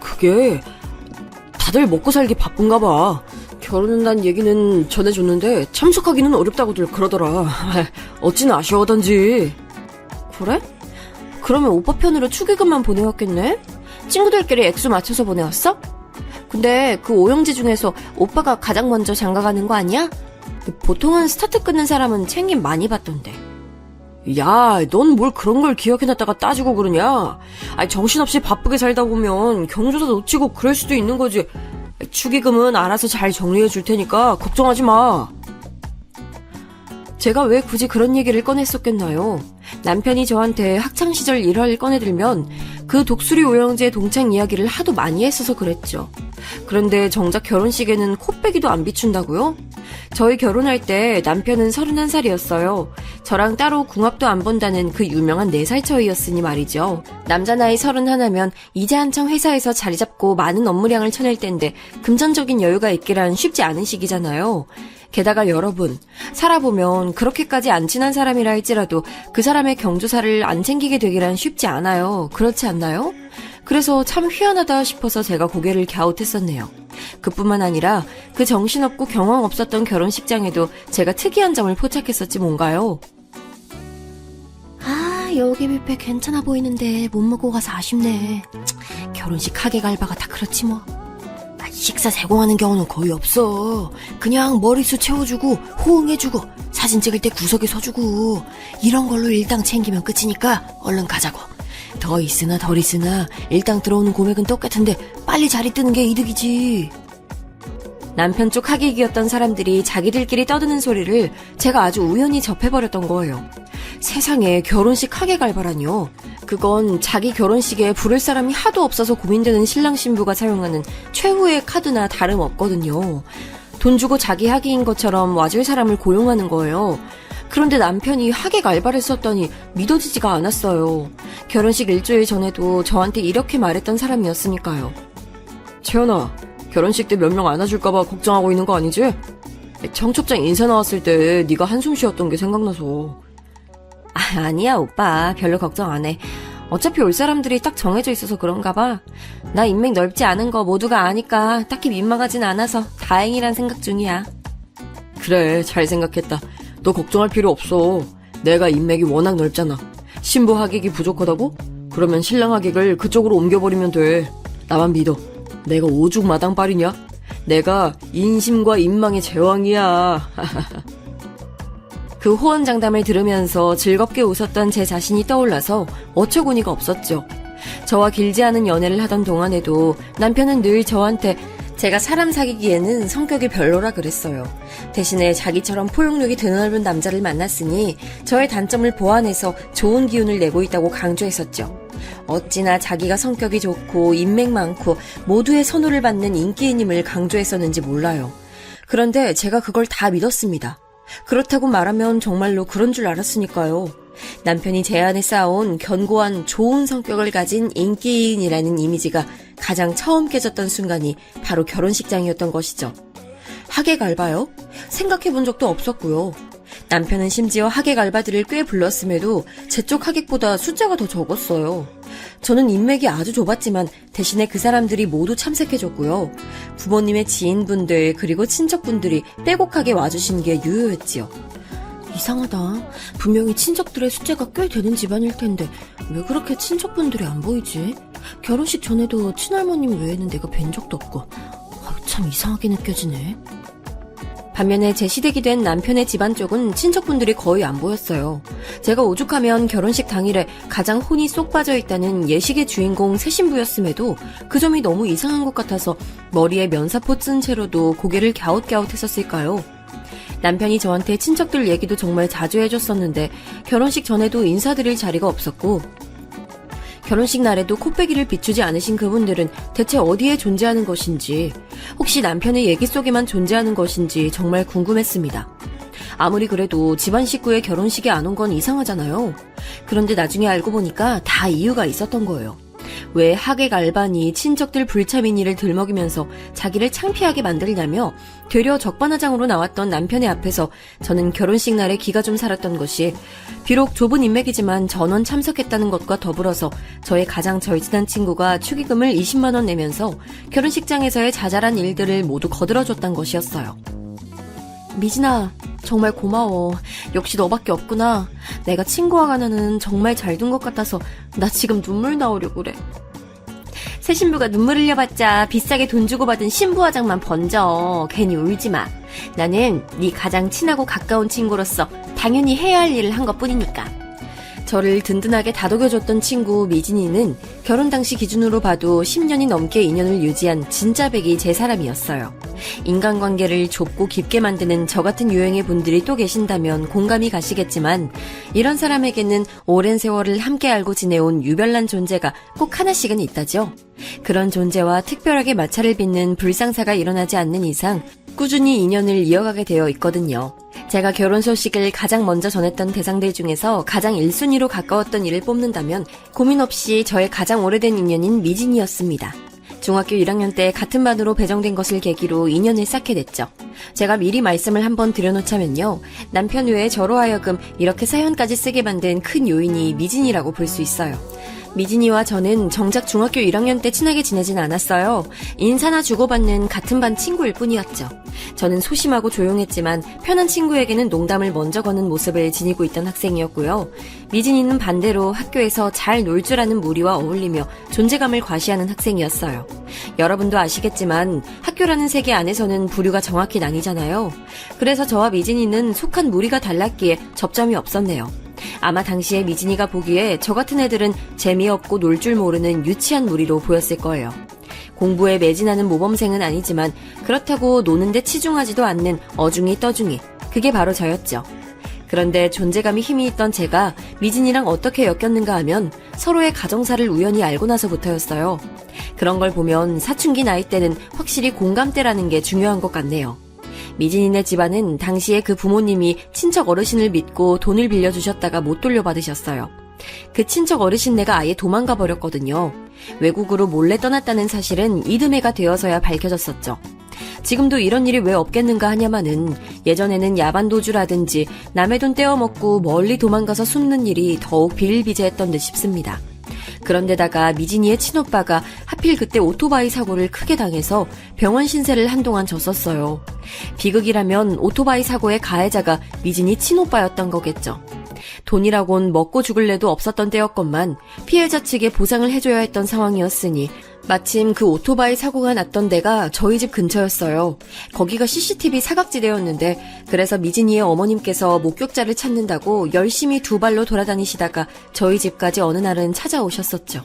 그게 다들 먹고 살기 바쁜가 봐. 결혼한다는 얘기는 전해줬는데 참석하기는 어렵다고들 그러더라. 어찌나 아쉬워하던지. 그래? 그러면 오빠 편으로 축의금만 보내왔겠네? 친구들끼리 액수 맞춰서 보내왔어? 근데 그 오형제 중에서 오빠가 가장 먼저 장가가는 거 아니야? 보통은 스타트 끊는 사람은 챙김 많이 받던데. 야, 넌 뭘 그런 걸 기억해놨다가 따지고 그러냐? 정신없이 바쁘게 살다 보면 경조사 놓치고 그럴 수도 있는 거지. 축의금은 알아서 잘 정리해 줄 테니까 걱정하지 마. 제가 왜 굳이 그런 얘기를 꺼냈었겠나요? 남편이 저한테 학창시절 일화를 꺼내들면 그 독수리 오형제 동창 이야기를 하도 많이 했어서 그랬죠. 그런데 정작 결혼식에는 코빼기도 안 비춘다고요? 저희 결혼할 때 남편은 31살이었어요. 저랑 따로 궁합도 안 본다는 그 유명한 4살 차이였으니 말이죠. 남자 나이 31면 이제 한창 회사에서 자리 잡고 많은 업무량을 쳐낼 텐데 금전적인 여유가 있기란 쉽지 않은 시기잖아요. 게다가 여러분, 살아보면 그렇게까지 안 친한 사람이라 할지라도 그 사람의 경조사를 안 챙기게 되기란 쉽지 않아요. 그렇지 않나요? 그래서 참 희한하다 싶어서 제가 고개를 갸웃했었네요. 그뿐만 아니라 그 정신없고 경황 없었던 결혼식장에도 제가 특이한 점을 포착했었지 뭔가요. 여기 뷔페 괜찮아 보이는데 못 먹고 가서 아쉽네. 결혼식 하객 알바가 다 그렇지 뭐. 식사 제공하는 경우는 거의 없어. 그냥 머리수 채워주고 호응해주고 사진 찍을 때 구석에 서주고 이런 걸로 일당 챙기면 끝이니까 얼른 가자고. 더 있으나 덜 있으나 일당 들어오는 금액은 똑같은데 빨리 자리 뜨는 게 이득이지. 남편 쪽 하객이었던 사람들이 자기들끼리 떠드는 소리를 제가 아주 우연히 접해버렸던 거예요. 세상에 결혼식 하객 알바라뇨. 그건 자기 결혼식에 부를 사람이 하도 없어서 고민되는 신랑 신부가 사용하는 최후의 카드나 다름없거든요. 돈 주고 자기 하객인 것처럼 와줄 사람을 고용하는 거예요. 그런데 남편이 하객 알바를 썼더니 믿어지지가 않았어요. 결혼식 일주일 전에도 저한테 이렇게 말했던 사람이었으니까요. 채연아, 결혼식 때 몇 명 안아줄까봐 걱정하고 있는 거 아니지? 청첩장 인사 나왔을 때 네가 한숨 쉬었던 게 생각나서. 아니야 오빠, 별로 걱정 안 해. 어차피 올 사람들이 딱 정해져 있어서 그런가 봐. 나 인맥 넓지 않은 거 모두가 아니까 딱히 민망하진 않아서 다행이란 생각 중이야. 그래, 잘 생각했다. 너 걱정할 필요 없어. 내가 인맥이 워낙 넓잖아. 신부 하객이 부족하다고? 그러면 신랑 하객을 그쪽으로 옮겨버리면 돼. 나만 믿어. 내가 오죽 마당빨이냐? 내가 인심과 인망의 제왕이야. 그 호언장담을 들으면서 즐겁게 웃었던 제 자신이 떠올라서 어처구니가 없었죠. 저와 길지 않은 연애를 하던 동안에도 남편은 늘 저한테 제가 사람 사귀기에는 성격이 별로라 그랬어요. 대신에 자기처럼 포용력이 드넓은 남자를 만났으니 저의 단점을 보완해서 좋은 기운을 내고 있다고 강조했었죠. 어찌나 자기가 성격이 좋고 인맥 많고 모두의 선호를 받는 인기인임을 강조했었는지 몰라요. 그런데 제가 그걸 다 믿었습니다. 그렇다고 말하면 정말로 그런 줄 알았으니까요. 남편이 제 안에 쌓아온 견고한 좋은 성격을 가진 인기인이라는 이미지가 가장 처음 깨졌던 순간이 바로 결혼식장이었던 것이죠. 하객 알바요? 생각해본 적도 없었고요. 남편은 심지어 하객 알바들을 꽤 불렀음에도 제 쪽 하객보다 숫자가 더 적었어요. 저는 인맥이 아주 좁았지만 대신에 그 사람들이 모두 참석해줬고요. 부모님의 지인분들 그리고 친척분들이 빼곡하게 와주신 게 유효했지요. 이상하다. 분명히 친척들의 숫자가 꽤 되는 집안일 텐데 왜 그렇게 친척분들이 안 보이지? 결혼식 전에도 친할머님 외에는 내가 뵌 적도 없고 참 이상하게 느껴지네. 반면에 제 시댁이 된 남편의 집안 쪽은 친척분들이 거의 안 보였어요. 제가 오죽하면 결혼식 당일에 가장 혼이 쏙 빠져있다는 예식의 주인공 새신부였음에도 그 점이 너무 이상한 것 같아서 머리에 면사포 쓴 채로도 고개를 갸웃갸웃했었을까요? 남편이 저한테 친척들 얘기도 정말 자주 해줬었는데 결혼식 전에도 인사드릴 자리가 없었고 결혼식 날에도 코빼기를 비추지 않으신 그분들은 대체 어디에 존재하는 것인지 혹시 남편의 얘기 속에만 존재하는 것인지 정말 궁금했습니다. 아무리 그래도 집안 식구의 결혼식에 안 온 건 이상하잖아요. 그런데 나중에 알고 보니까 다 이유가 있었던 거예요. 왜 하객 알바니 친척들 불참인이를 들먹이면서 자기를 창피하게 만들냐며 되려 적반하장으로 나왔던 남편의 앞에서 저는 결혼식 날에 기가 좀 살았던 것이 비록 좁은 인맥이지만 전원 참석했다는 것과 더불어서 저의 가장 절친한 친구가 축의금을 20만 원 내면서 결혼식장에서의 자잘한 일들을 모두 거들어줬단 것이었어요. 미진아, 정말 고마워. 역시 너밖에 없구나. 내가 친구와 가나는 정말 잘 둔 것 같아서 나 지금 눈물 나오려고 그래. 새 신부가 눈물 흘려봤자 비싸게 돈 주고 받은 신부 화장만 번져. 괜히 울지 마. 나는 네 가장 친하고 가까운 친구로서 당연히 해야 할 일을 한 것뿐이니까. 저를 든든하게 다독여줬던 친구 미진이는 결혼 당시 기준으로 봐도 10년이 넘게 인연을 유지한 진짜 백이 제 사람이었어요. 인간관계를 좁고 깊게 만드는 저 같은 유형의 분들이 또 계신다면 공감이 가시겠지만 이런 사람에게는 오랜 세월을 함께 알고 지내온 유별난 존재가 꼭 하나씩은 있다죠. 그런 존재와 특별하게 마찰을 빚는 불상사가 일어나지 않는 이상 꾸준히 인연을 이어가게 되어 있거든요. 제가 결혼 소식을 가장 먼저 전했던 대상들 중에서 가장 1순위로 가까웠던 이를 뽑는다면 고민 없이 저의 가장 오래된 인연인 미진이었습니다. 중학교 1학년 때 같은 반으로 배정된 것을 계기로 인연을 쌓게 됐죠. 제가 미리 말씀을 한번 드려놓자면요. 남편 외에 저로 하여금 이렇게 사연까지 쓰게 만든 큰 요인이 미진이라고 볼 수 있어요. 미진이와 저는 정작 중학교 1학년 때 친하게 지내진 않았어요. 인사나 주고받는 같은 반 친구일 뿐이었죠. 저는 소심하고 조용했지만 편한 친구에게는 농담을 먼저 거는 모습을 지니고 있던 학생이었고요. 미진이는 반대로 학교에서 잘 놀 줄 아는 무리와 어울리며 존재감을 과시하는 학생이었어요. 여러분도 아시겠지만 학교라는 세계 안에서는 부류가 정확히 나뉘잖아요. 그래서 저와 미진이는 속한 무리가 달랐기에 접점이 없었네요. 아마 당시에 미진이가 보기에 저 같은 애들은 재미없고 놀 줄 모르는 유치한 무리로 보였을 거예요. 공부에 매진하는 모범생은 아니지만 그렇다고 노는데 치중하지도 않는 어중이 떠중이, 그게 바로 저였죠. 그런데 존재감이 힘이 있던 제가 미진이랑 어떻게 엮였는가 하면 서로의 가정사를 우연히 알고 나서부터였어요. 그런 걸 보면 사춘기 나이 때는 확실히 공감대라는 게 중요한 것 같네요. 미진이네 집안은 당시에 그 부모님이 친척 어르신을 믿고 돈을 빌려주셨다가 못 돌려받으셨어요. 그 친척 어르신네가 아예 도망가 버렸거든요. 외국으로 몰래 떠났다는 사실은 이듬해가 되어서야 밝혀졌었죠. 지금도 이런 일이 왜 없겠는가 하냐마는 예전에는 야반도주라든지 남의 돈 떼어먹고 멀리 도망가서 숨는 일이 더욱 비일비재했던 듯 싶습니다. 그런데다가 미진이의 친오빠가 하필 그때 오토바이 사고를 크게 당해서 병원 신세를 한동안 졌었어요. 비극이라면 오토바이 사고의 가해자가 미진이 친오빠였던 거겠죠. 돈이라곤 먹고 죽을래도 없었던 때였건만 피해자 측에 보상을 해줘야 했던 상황이었으니 마침 그 오토바이 사고가 났던 데가 저희 집 근처였어요. 거기가 CCTV 사각지대였는데 그래서 미진이의 어머님께서 목격자를 찾는다고 열심히 두 발로 돌아다니시다가 저희 집까지 어느 날은 찾아오셨었죠.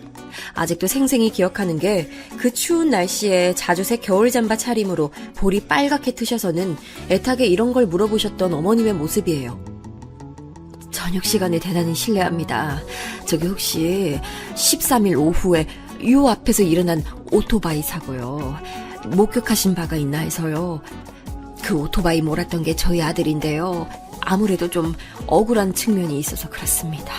아직도 생생히 기억하는 게 그 추운 날씨에 자주색 겨울잠바 차림으로 볼이 빨갛게 트셔서는 애타게 이런 걸 물어보셨던 어머님의 모습이에요. 저녁 시간에 대단히 실례합니다. 저기 혹시 13일 오후에 요 앞에서 일어난 오토바이 사고요. 목격하신 바가 있나 해서요. 그 오토바이 몰았던 게 저희 아들인데요. 아무래도 좀 억울한 측면이 있어서 그렇습니다.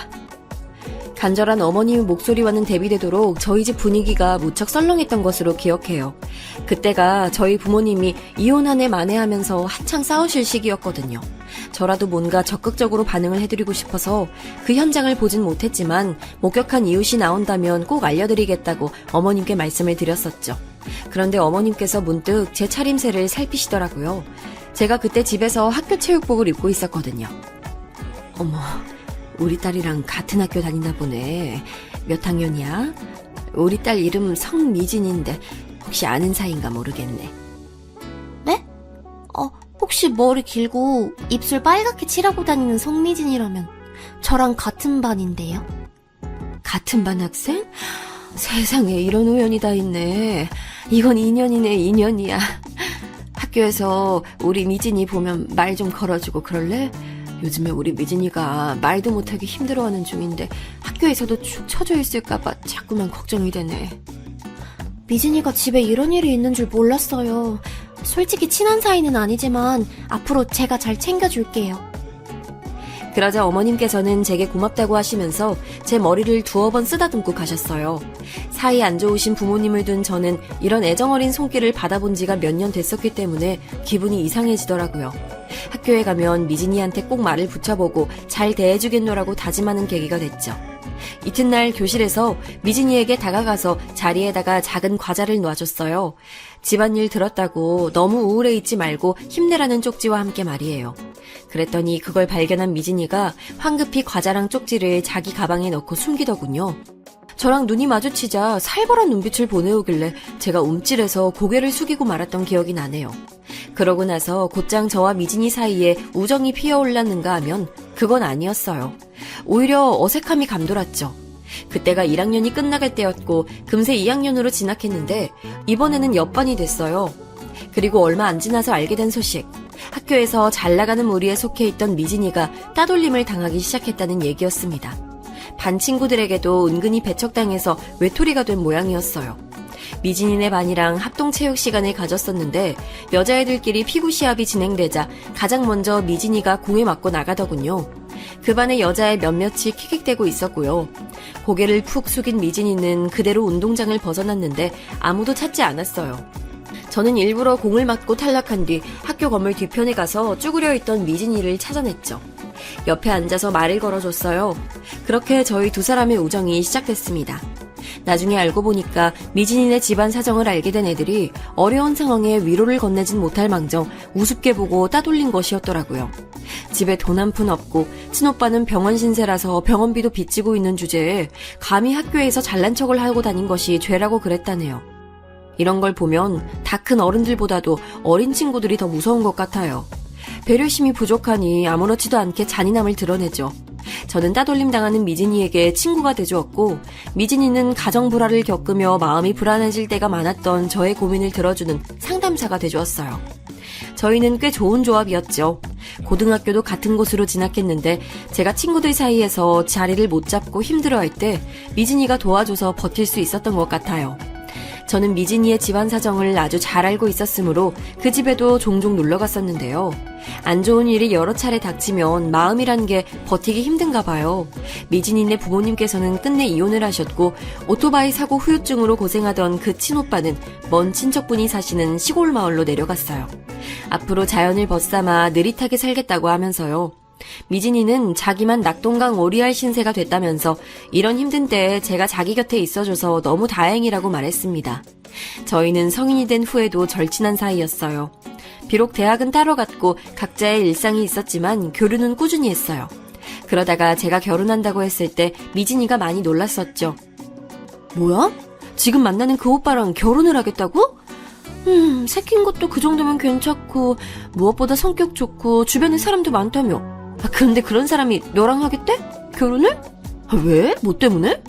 간절한 어머님의 목소리와는 대비되도록 저희 집 분위기가 무척 썰렁했던 것으로 기억해요. 그때가 저희 부모님이 이혼 한 해 만회하면서 한창 싸우실 시기였거든요. 저라도 뭔가 적극적으로 반응을 해드리고 싶어서 그 현장을 보진 못했지만 목격한 이웃이 나온다면 꼭 알려드리겠다고 어머님께 말씀을 드렸었죠. 그런데 어머님께서 문득 제 차림새를 살피시더라고요. 제가 그때 집에서 학교 체육복을 입고 있었거든요. 어머, 우리 딸이랑 같은 학교 다니나 보네. 몇 학년이야? 우리 딸 이름 성미진인데 혹시 아는 사이인가 모르겠네. 네? 혹시 머리 길고 입술 빨갛게 칠하고 다니는 성미진이라면 저랑 같은 반인데요? 같은 반 학생? 세상에 이런 우연이 다 있네. 이건 인연이네, 인연이야. 학교에서 우리 미진이 보면 말 좀 걸어주고 그럴래? 요즘에 우리 미진이가 말도 못하기 힘들어하는 중인데 학교에서도 축 처져 있을까봐 자꾸만 걱정이 되네. 미진이가 집에 이런 일이 있는 줄 몰랐어요. 솔직히 친한 사이는 아니지만 앞으로 제가 잘 챙겨줄게요. 그러자 어머님께서는 제게 고맙다고 하시면서 제 머리를 두어 번 쓰다듬고 가셨어요. 사이 안 좋으신 부모님을 둔 저는 이런 애정어린 손길을 받아본 지가 몇 년 됐었기 때문에 기분이 이상해지더라고요. 학교에 가면 미진이한테 꼭 말을 붙여보고 잘 대해주겠노라고 다짐하는 계기가 됐죠. 이튿날 교실에서 미진이에게 다가가서 자리에다가 작은 과자를 놔줬어요. 집안일 들었다고 너무 우울해 있지 말고 힘내라는 쪽지와 함께 말이에요. 그랬더니 그걸 발견한 미진이가 황급히 과자랑 쪽지를 자기 가방에 넣고 숨기더군요. 저랑 눈이 마주치자 살벌한 눈빛을 보내오길래 제가 움찔해서 고개를 숙이고 말았던 기억이 나네요. 그러고 나서 곧장 저와 미진이 사이에 우정이 피어올랐는가 하면 그건 아니었어요. 오히려 어색함이 감돌았죠. 그때가 1학년이 끝나갈 때였고 금세 2학년으로 진학했는데 이번에는 옆반이 됐어요. 그리고 얼마 안 지나서 알게 된 소식. 학교에서 잘 나가는 무리에 속해 있던 미진이가 따돌림을 당하기 시작했다는 얘기였습니다. 반 친구들에게도 은근히 배척당해서 외톨이가 된 모양이었어요. 미진이네 반이랑 합동 체육 시간을 가졌었는데 여자애들끼리 피구 시합이 진행되자 가장 먼저 미진이가 공에 맞고 나가더군요. 그 반의 여자애 몇몇이 킥킥대고 있었고요. 고개를 푹 숙인 미진이는 그대로 운동장을 벗어났는데 아무도 찾지 않았어요. 저는 일부러 공을 맞고 탈락한 뒤 학교 건물 뒤편에 가서 쭈그려 있던 미진이를 찾아냈죠. 옆에 앉아서 말을 걸어줬어요. 그렇게 저희 두 사람의 우정이 시작됐습니다. 나중에 알고 보니까 미진이네 집안 사정을 알게 된 애들이 어려운 상황에 위로를 건네진 못할 망정 우습게 보고 따돌린 것이었더라고요. 집에 돈 한 푼 없고 친오빠는 병원 신세라서 병원비도 빚지고 있는 주제에 감히 학교에서 잘난 척을 하고 다닌 것이 죄라고 그랬다네요. 이런 걸 보면 다 큰 어른들보다도 어린 친구들이 더 무서운 것 같아요. 배려심이 부족하니 아무렇지도 않게 잔인함을 드러내죠. 저는 따돌림 당하는 미진이에게 친구가 돼주었고 미진이는 가정 불화를 겪으며 마음이 불안해질 때가 많았던 저의 고민을 들어주는 상담사가 돼주었어요. 저희는 꽤 좋은 조합이었죠. 고등학교도 같은 곳으로 진학했는데 제가 친구들 사이에서 자리를 못 잡고 힘들어할 때 미진이가 도와줘서 버틸 수 있었던 것 같아요. 저는 미진이의 집안 사정을 아주 잘 알고 있었으므로 그 집에도 종종 놀러 갔었는데요. 안 좋은 일이 여러 차례 닥치면 마음이란 게 버티기 힘든가 봐요. 미진이네 부모님께서는 끝내 이혼을 하셨고 오토바이 사고 후유증으로 고생하던 그 친오빠는 먼 친척분이 사시는 시골 마을로 내려갔어요. 앞으로 자연을 벗삼아 느릿하게 살겠다고 하면서요. 미진이는 자기만 낙동강 오리알 신세가 됐다면서 이런 힘든 때에 제가 자기 곁에 있어줘서 너무 다행이라고 말했습니다. 저희는 성인이 된 후에도 절친한 사이였어요. 비록 대학은 따로 갔고 각자의 일상이 있었지만 교류는 꾸준히 했어요. 그러다가 제가 결혼한다고 했을 때 미진이가 많이 놀랐었죠. 뭐야? 지금 만나는 그 오빠랑 결혼을 하겠다고? 새낀 것도 그 정도면 괜찮고 무엇보다 성격 좋고 주변에 사람도 많다며. 근데 그런 사람이 너랑 하겠대? 결혼을? 왜? 뭐 때문에?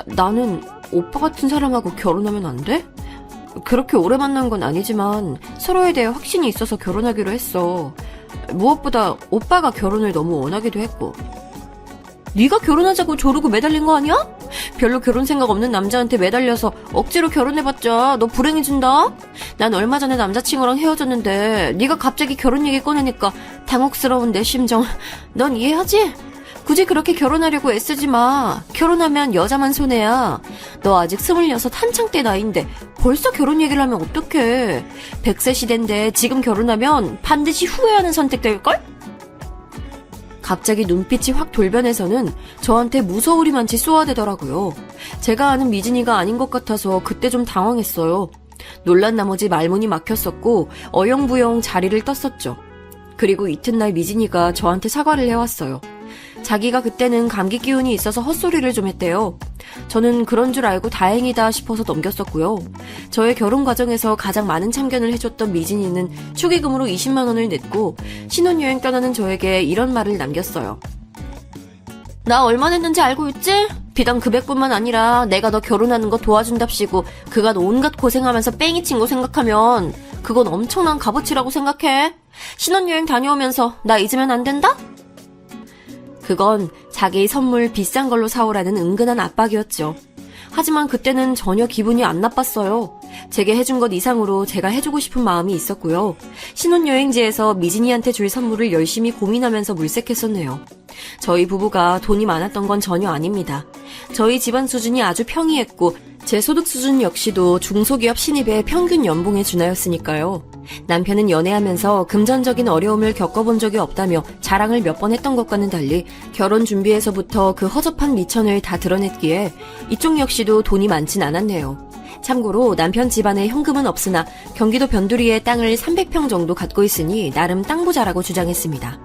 나는 오빠 같은 사람하고 결혼하면 안 돼? 그렇게 오래 만난 건 아니지만 서로에 대해 확신이 있어서 결혼하기로 했어. 무엇보다 오빠가 결혼을 너무 원하기도 했고. 네가 결혼하자고 조르고 매달린 거 아니야? 별로 결혼 생각 없는 남자한테 매달려서 억지로 결혼해봤자 너 불행해진다? 난 얼마 전에 남자친구랑 헤어졌는데 네가 갑자기 결혼 얘기 꺼내니까 당혹스러운 내 심정 넌 이해하지? 굳이 그렇게 결혼하려고 애쓰지 마. 결혼하면 여자만 손해야. 너 아직 26 한창 때 나이인데 벌써 결혼 얘기를 하면 어떡해. 100세 시대인데 지금 결혼하면 반드시 후회하는 선택될걸? 갑자기 눈빛이 확 돌변해서는 저한테 무서우리만치 쏘아대더라고요. 제가 아는 미진이가 아닌 것 같아서 그때 좀 당황했어요. 놀란 나머지 말문이 막혔었고 어영부영 자리를 떴었죠. 그리고 이튿날 미진이가 저한테 사과를 해왔어요. 자기가 그때는 감기 기운이 있어서 헛소리를 좀 했대요. 저는 그런 줄 알고 다행이다 싶어서 넘겼었고요. 저의 결혼 과정에서 가장 많은 참견을 해줬던 미진이는 축의금으로 20만 원을 냈고 신혼여행 떠나는 저에게 이런 말을 남겼어요. 나 얼마 냈는지 알고 있지? 비단 금액뿐만 아니라 내가 너 결혼하는 거 도와준답시고 그간 온갖 고생하면서 뺑이 친 거 생각하면 그건 엄청난 값어치라고 생각해. 신혼여행 다녀오면서 나 잊으면 안 된다? 그건 자기 선물 비싼 걸로 사오라는 은근한 압박이었죠. 하지만 그때는 전혀 기분이 안 나빴어요. 제게 해준 것 이상으로 제가 해주고 싶은 마음이 있었고요. 신혼여행지에서 미진이한테 줄 선물을 열심히 고민하면서 물색했었네요. 저희 부부가 돈이 많았던 건 전혀 아닙니다. 저희 집안 수준이 아주 평이했고 제 소득 수준 역시도 중소기업 신입의 평균 연봉에 준하였으니까요. 남편은 연애하면서 금전적인 어려움을 겪어본 적이 없다며 자랑을 몇 번 했던 것과는 달리 결혼 준비에서부터 그 허접한 미천을 다 드러냈기에 이쪽 역시도 돈이 많진 않았네요. 참고로 남편 집안에 현금은 없으나 경기도 변두리에 땅을 300평 정도 갖고 있으니 나름 땅 부자라고 주장했습니다.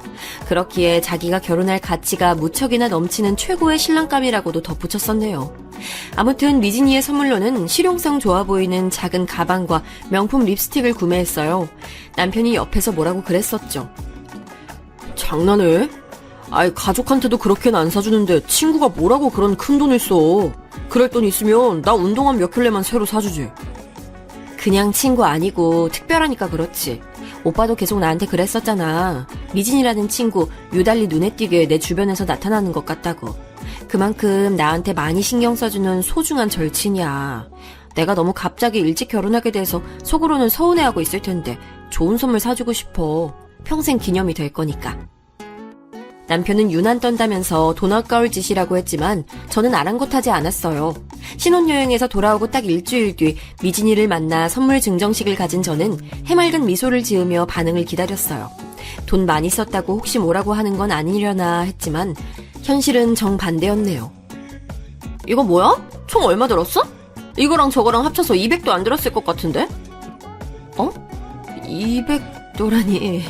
그렇기에 자기가 결혼할 가치가 무척이나 넘치는 최고의 신랑감이라고도 덧붙였었네요. 아무튼 미진이의 선물로는 실용성 좋아 보이는 작은 가방과 명품 립스틱을 구매했어요. 남편이 옆에서 뭐라고 그랬었죠. 장난해? 아이, 가족한테도 그렇게는 안 사주는데 친구가 뭐라고 그런 큰 돈을 써. 그럴 돈 있으면 나 운동화 몇 켤레만 새로 사주지. 그냥 친구 아니고 특별하니까 그렇지. 오빠도 계속 나한테 그랬었잖아. 미진이라는 친구 유달리 눈에 띄게 내 주변에서 나타나는 것 같다고. 그만큼 나한테 많이 신경 써주는 소중한 절친이야. 내가 너무 갑자기 일찍 결혼하게 돼서 속으로는 서운해하고 있을 텐데 좋은 선물 사주고 싶어. 평생 기념이 될 거니까. 남편은 유난 떤다면서 돈 아까울 짓이라고 했지만 저는 아랑곳하지 않았어요. 신혼여행에서 돌아오고 딱 일주일 뒤 미진이를 만나 선물 증정식을 가진 저는 해맑은 미소를 지으며 반응을 기다렸어요. 돈 많이 썼다고 혹시 뭐라고 하는 건 아니려나 했지만 현실은 정반대였네요. 이거 뭐야? 총 얼마 들었어? 이거랑 저거랑 합쳐서 200도 안 들었을 것 같은데? 200도라니...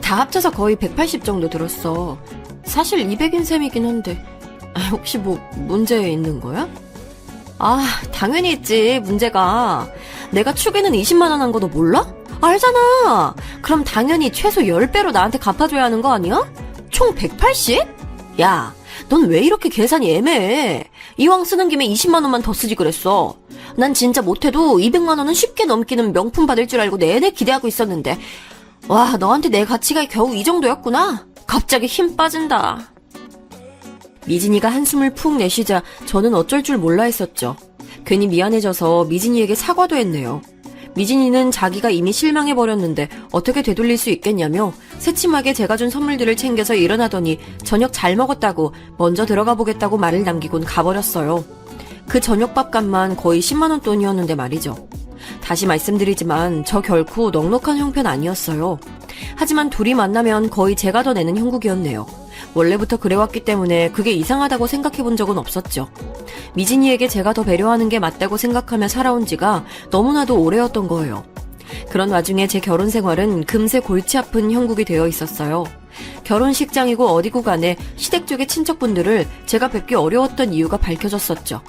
다 합쳐서 거의 180 정도 들었어. 사실 200인 셈이긴 한데 혹시 뭐 문제 있는 거야? 당연히 있지. 문제가 내가 축에는 20만 원 한 거 너 몰라? 알잖아. 그럼 당연히 최소 10배로 나한테 갚아줘야 하는 거 아니야? 총 180? 야, 넌 왜 이렇게 계산이 애매해? 이왕 쓰는 김에 20만 원만 더 쓰지 그랬어. 난 진짜 못해도 200만 원은 쉽게 넘기는 명품 받을 줄 알고 내내 기대하고 있었는데 와, 너한테 내 가치가 겨우 이 정도였구나? 갑자기 힘 빠진다. 미진이가 한숨을 푹 내쉬자 저는 어쩔 줄 몰라 했었죠. 괜히 미안해져서 미진이에게 사과도 했네요. 미진이는 자기가 이미 실망해버렸는데 어떻게 되돌릴 수 있겠냐며 새침하게 제가 준 선물들을 챙겨서 일어나더니 저녁 잘 먹었다고 먼저 들어가 보겠다고 말을 남기곤 가버렸어요. 그 저녁밥값만 거의 10만 원 돈이었는데 말이죠. 다시 말씀드리지만 저 결코 넉넉한 형편 아니었어요. 하지만 둘이 만나면 거의 제가 더 내는 형국이었네요. 원래부터 그래왔기 때문에 그게 이상하다고 생각해본 적은 없었죠. 미진이에게 제가 더 배려하는 게 맞다고 생각하며 살아온 지가 너무나도 오래였던 거예요. 그런 와중에 제 결혼 생활은 금세 골치 아픈 형국이 되어 있었어요. 결혼식장이고 어디고 간에 시댁 쪽의 친척분들을 제가 뵙기 어려웠던 이유가 밝혀졌었죠.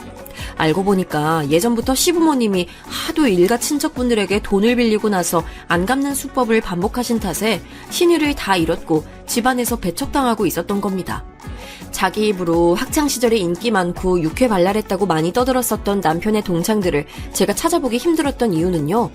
알고 보니까 예전부터 시부모님이 하도 일가 친척분들에게 돈을 빌리고 나서 안 갚는 수법을 반복하신 탓에 신의를 다 잃었고 집안에서 배척당하고 있었던 겁니다. 자기 입으로 학창시절에 인기 많고 육회발랄했다고 많이 떠들었었던 남편의 동창들을 제가 찾아보기 힘들었던 이유는요.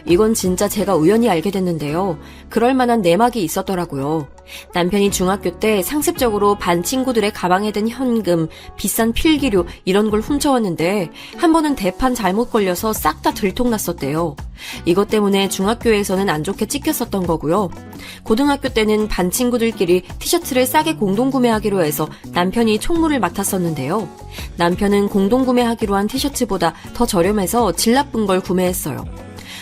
이건 진짜 제가 우연히 알게 됐는데요. 그럴 만한 내막이 있었더라고요. 남편이 중학교 때 상습적으로 반 친구들의 가방에 든 현금, 비싼 필기류 이런 걸 훔쳐왔는데 한 번은 대판 잘못 걸려서 싹 다 들통났었대요. 이것 때문에 중학교에서는 안 좋게 찍혔었던 거고요. 고등학교 때는 반 친구들끼리 티셔츠를 싸게 공동구매하기로 해서 남편이 총무를 맡았었는데요. 남편은 공동구매하기로 한 티셔츠보다 더 저렴해서 질 나쁜 걸 구매했어요.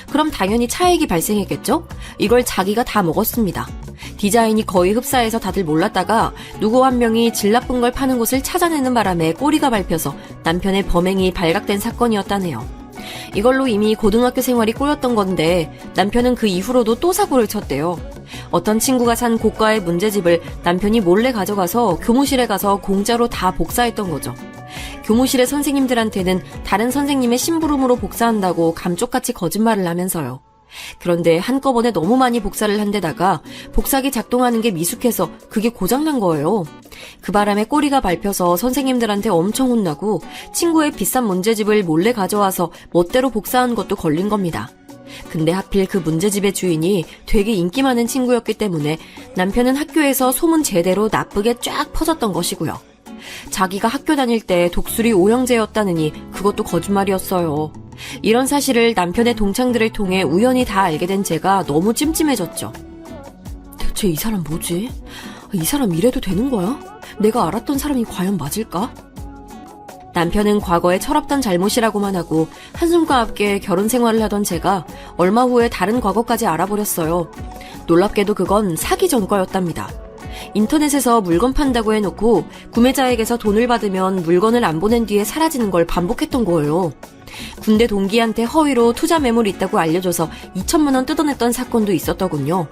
그럼 당연히 차익이 발생했겠죠? 이걸 자기가 다 먹었습니다. 디자인이 거의 흡사해서 다들 몰랐다가 누구 한 명이 질 나쁜 걸 파는 곳을 찾아내는 바람에 꼬리가 밟혀서 남편의 범행이 발각된 사건이었다네요. 이걸로 이미 고등학교 생활이 꼬였던 건데 남편은 그 이후로도 또 사고를 쳤대요. 어떤 친구가 산 고가의 문제집을 남편이 몰래 가져가서 교무실에 가서 공짜로 다 복사했던 거죠. 교무실의 선생님들한테는 다른 선생님의 심부름으로 복사한다고 감쪽같이 거짓말을 하면서요. 그런데 한꺼번에 너무 많이 복사를 한 데다가 복사기 작동하는 게 미숙해서 그게 고장난 거예요. 그 바람에 꼬리가 밟혀서 선생님들한테 엄청 혼나고 친구의 비싼 문제집을 몰래 가져와서 멋대로 복사한 것도 걸린 겁니다. 근데 하필 그 문제집의 주인이 되게 인기 많은 친구였기 때문에 남편은 학교에서 소문 제대로 나쁘게 쫙 퍼졌던 것이고요. 자기가 학교 다닐 때 독수리 오형제였다느니 그것도 거짓말이었어요. 이런 사실을 남편의 동창들을 통해 우연히 다 알게 된 제가 너무 찜찜해졌죠. 대체 이 사람 뭐지? 이 사람 이래도 되는 거야? 내가 알았던 사람이 과연 맞을까? 남편은 과거에 철없던 잘못이라고만 하고 한숨과 함께 결혼 생활을 하던 제가 얼마 후에 다른 과거까지 알아버렸어요. 놀랍게도 그건 사기 전과였답니다. 인터넷에서 물건 판다고 해놓고 구매자에게서 돈을 받으면 물건을 안 보낸 뒤에 사라지는 걸 반복했던 거예요. 군대 동기한테 허위로 투자 매물이 있다고 알려줘서 2천만 원 뜯어냈던 사건도 있었더군요.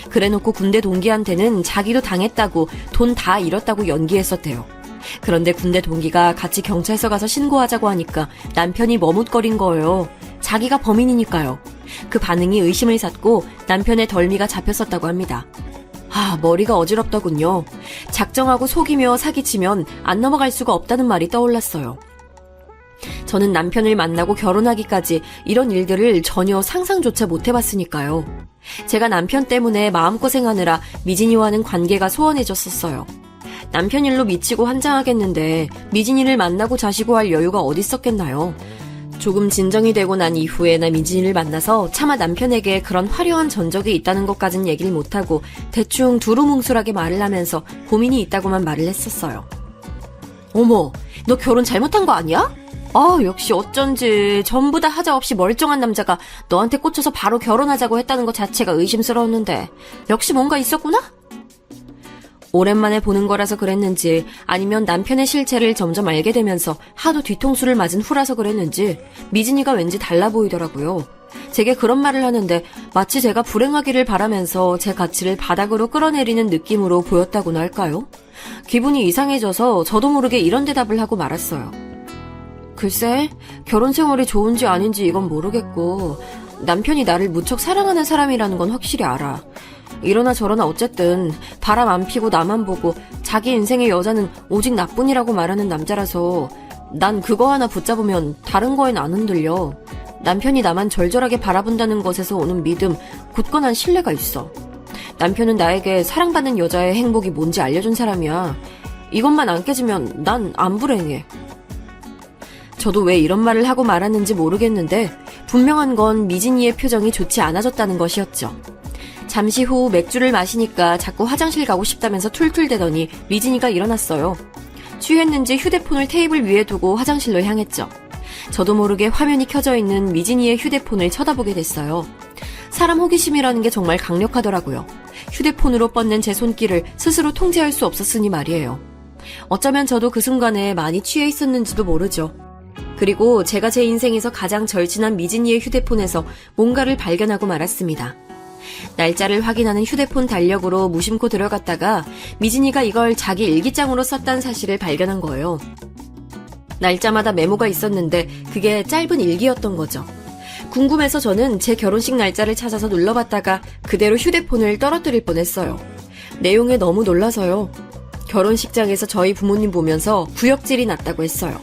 그래놓고 군대 동기한테는 자기도 당했다고 돈 다 잃었다고 연기했었대요. 그런데 군대 동기가 같이 경찰서 가서 신고하자고 하니까 남편이 머뭇거린 거예요. 자기가 범인이니까요. 그 반응이 의심을 샀고 남편의 덜미가 잡혔었다고 합니다. 머리가 어지럽더군요. 작정하고 속이며 사기치면 안 넘어갈 수가 없다는 말이 떠올랐어요. 저는 남편을 만나고 결혼하기까지 이런 일들을 전혀 상상조차 못 해봤으니까요. 제가 남편 때문에 마음고생하느라 미진이와는 관계가 소원해졌었어요. 남편 일로 미치고 환장하겠는데 미진이를 만나고 자시고 할 여유가 어딨었겠나요? 조금 진정이 되고 난 이후에 나 미진이를 만나서 차마 남편에게 그런 화려한 전적이 있다는 것까진 얘기를 못하고 대충 두루뭉술하게 말을 하면서 고민이 있다고만 말을 했었어요. 어머, 너 결혼 잘못한 거 아니야? 역시 어쩐지 전부 다 하자 없이 멀쩡한 남자가 너한테 꽂혀서 바로 결혼하자고 했다는 것 자체가 의심스러웠는데 역시 뭔가 있었구나? 오랜만에 보는 거라서 그랬는지 아니면 남편의 실체를 점점 알게 되면서 하도 뒤통수를 맞은 후라서 그랬는지 미진이가 왠지 달라 보이더라고요. 제게 그런 말을 하는데 마치 제가 불행하기를 바라면서 제 가치를 바닥으로 끌어내리는 느낌으로 보였다고나 할까요? 기분이 이상해져서 저도 모르게 이런 대답을 하고 말았어요. 글쎄, 결혼 생활이 좋은지 아닌지 이건 모르겠고 남편이 나를 무척 사랑하는 사람이라는 건 확실히 알아. 이러나 저러나 어쨌든 바람 안 피고 나만 보고 자기 인생의 여자는 오직 나뿐이라고 말하는 남자라서 난 그거 하나 붙잡으면 다른 거엔 안 흔들려. 남편이 나만 절절하게 바라본다는 것에서 오는 믿음, 굳건한 신뢰가 있어. 남편은 나에게 사랑받는 여자의 행복이 뭔지 알려준 사람이야. 이것만 안 깨지면 난 안 불행해. 저도 왜 이런 말을 하고 말았는지 모르겠는데 분명한 건 미진이의 표정이 좋지 않아졌다는 것이었죠. 잠시 후 맥주를 마시니까 자꾸 화장실 가고 싶다면서 툴툴대더니 미진이가 일어났어요. 취했는지 휴대폰을 테이블 위에 두고 화장실로 향했죠. 저도 모르게 화면이 켜져 있는 미진이의 휴대폰을 쳐다보게 됐어요. 사람 호기심이라는 게 정말 강력하더라고요. 휴대폰으로 뻗는 제 손길을 스스로 통제할 수 없었으니 말이에요. 어쩌면 저도 그 순간에 많이 취해 있었는지도 모르죠. 그리고 제가 제 인생에서 가장 절친한 미진이의 휴대폰에서 뭔가를 발견하고 말았습니다. 날짜를 확인하는 휴대폰 달력으로 무심코 들어갔다가 미진이가 이걸 자기 일기장으로 썼다는 사실을 발견한 거예요. 날짜마다 메모가 있었는데 그게 짧은 일기였던 거죠. 궁금해서 저는 제 결혼식 날짜를 찾아서 눌러봤다가 그대로 휴대폰을 떨어뜨릴 뻔했어요. 내용에 너무 놀라서요. 결혼식장에서 저희 부모님 보면서 구역질이 났다고 했어요.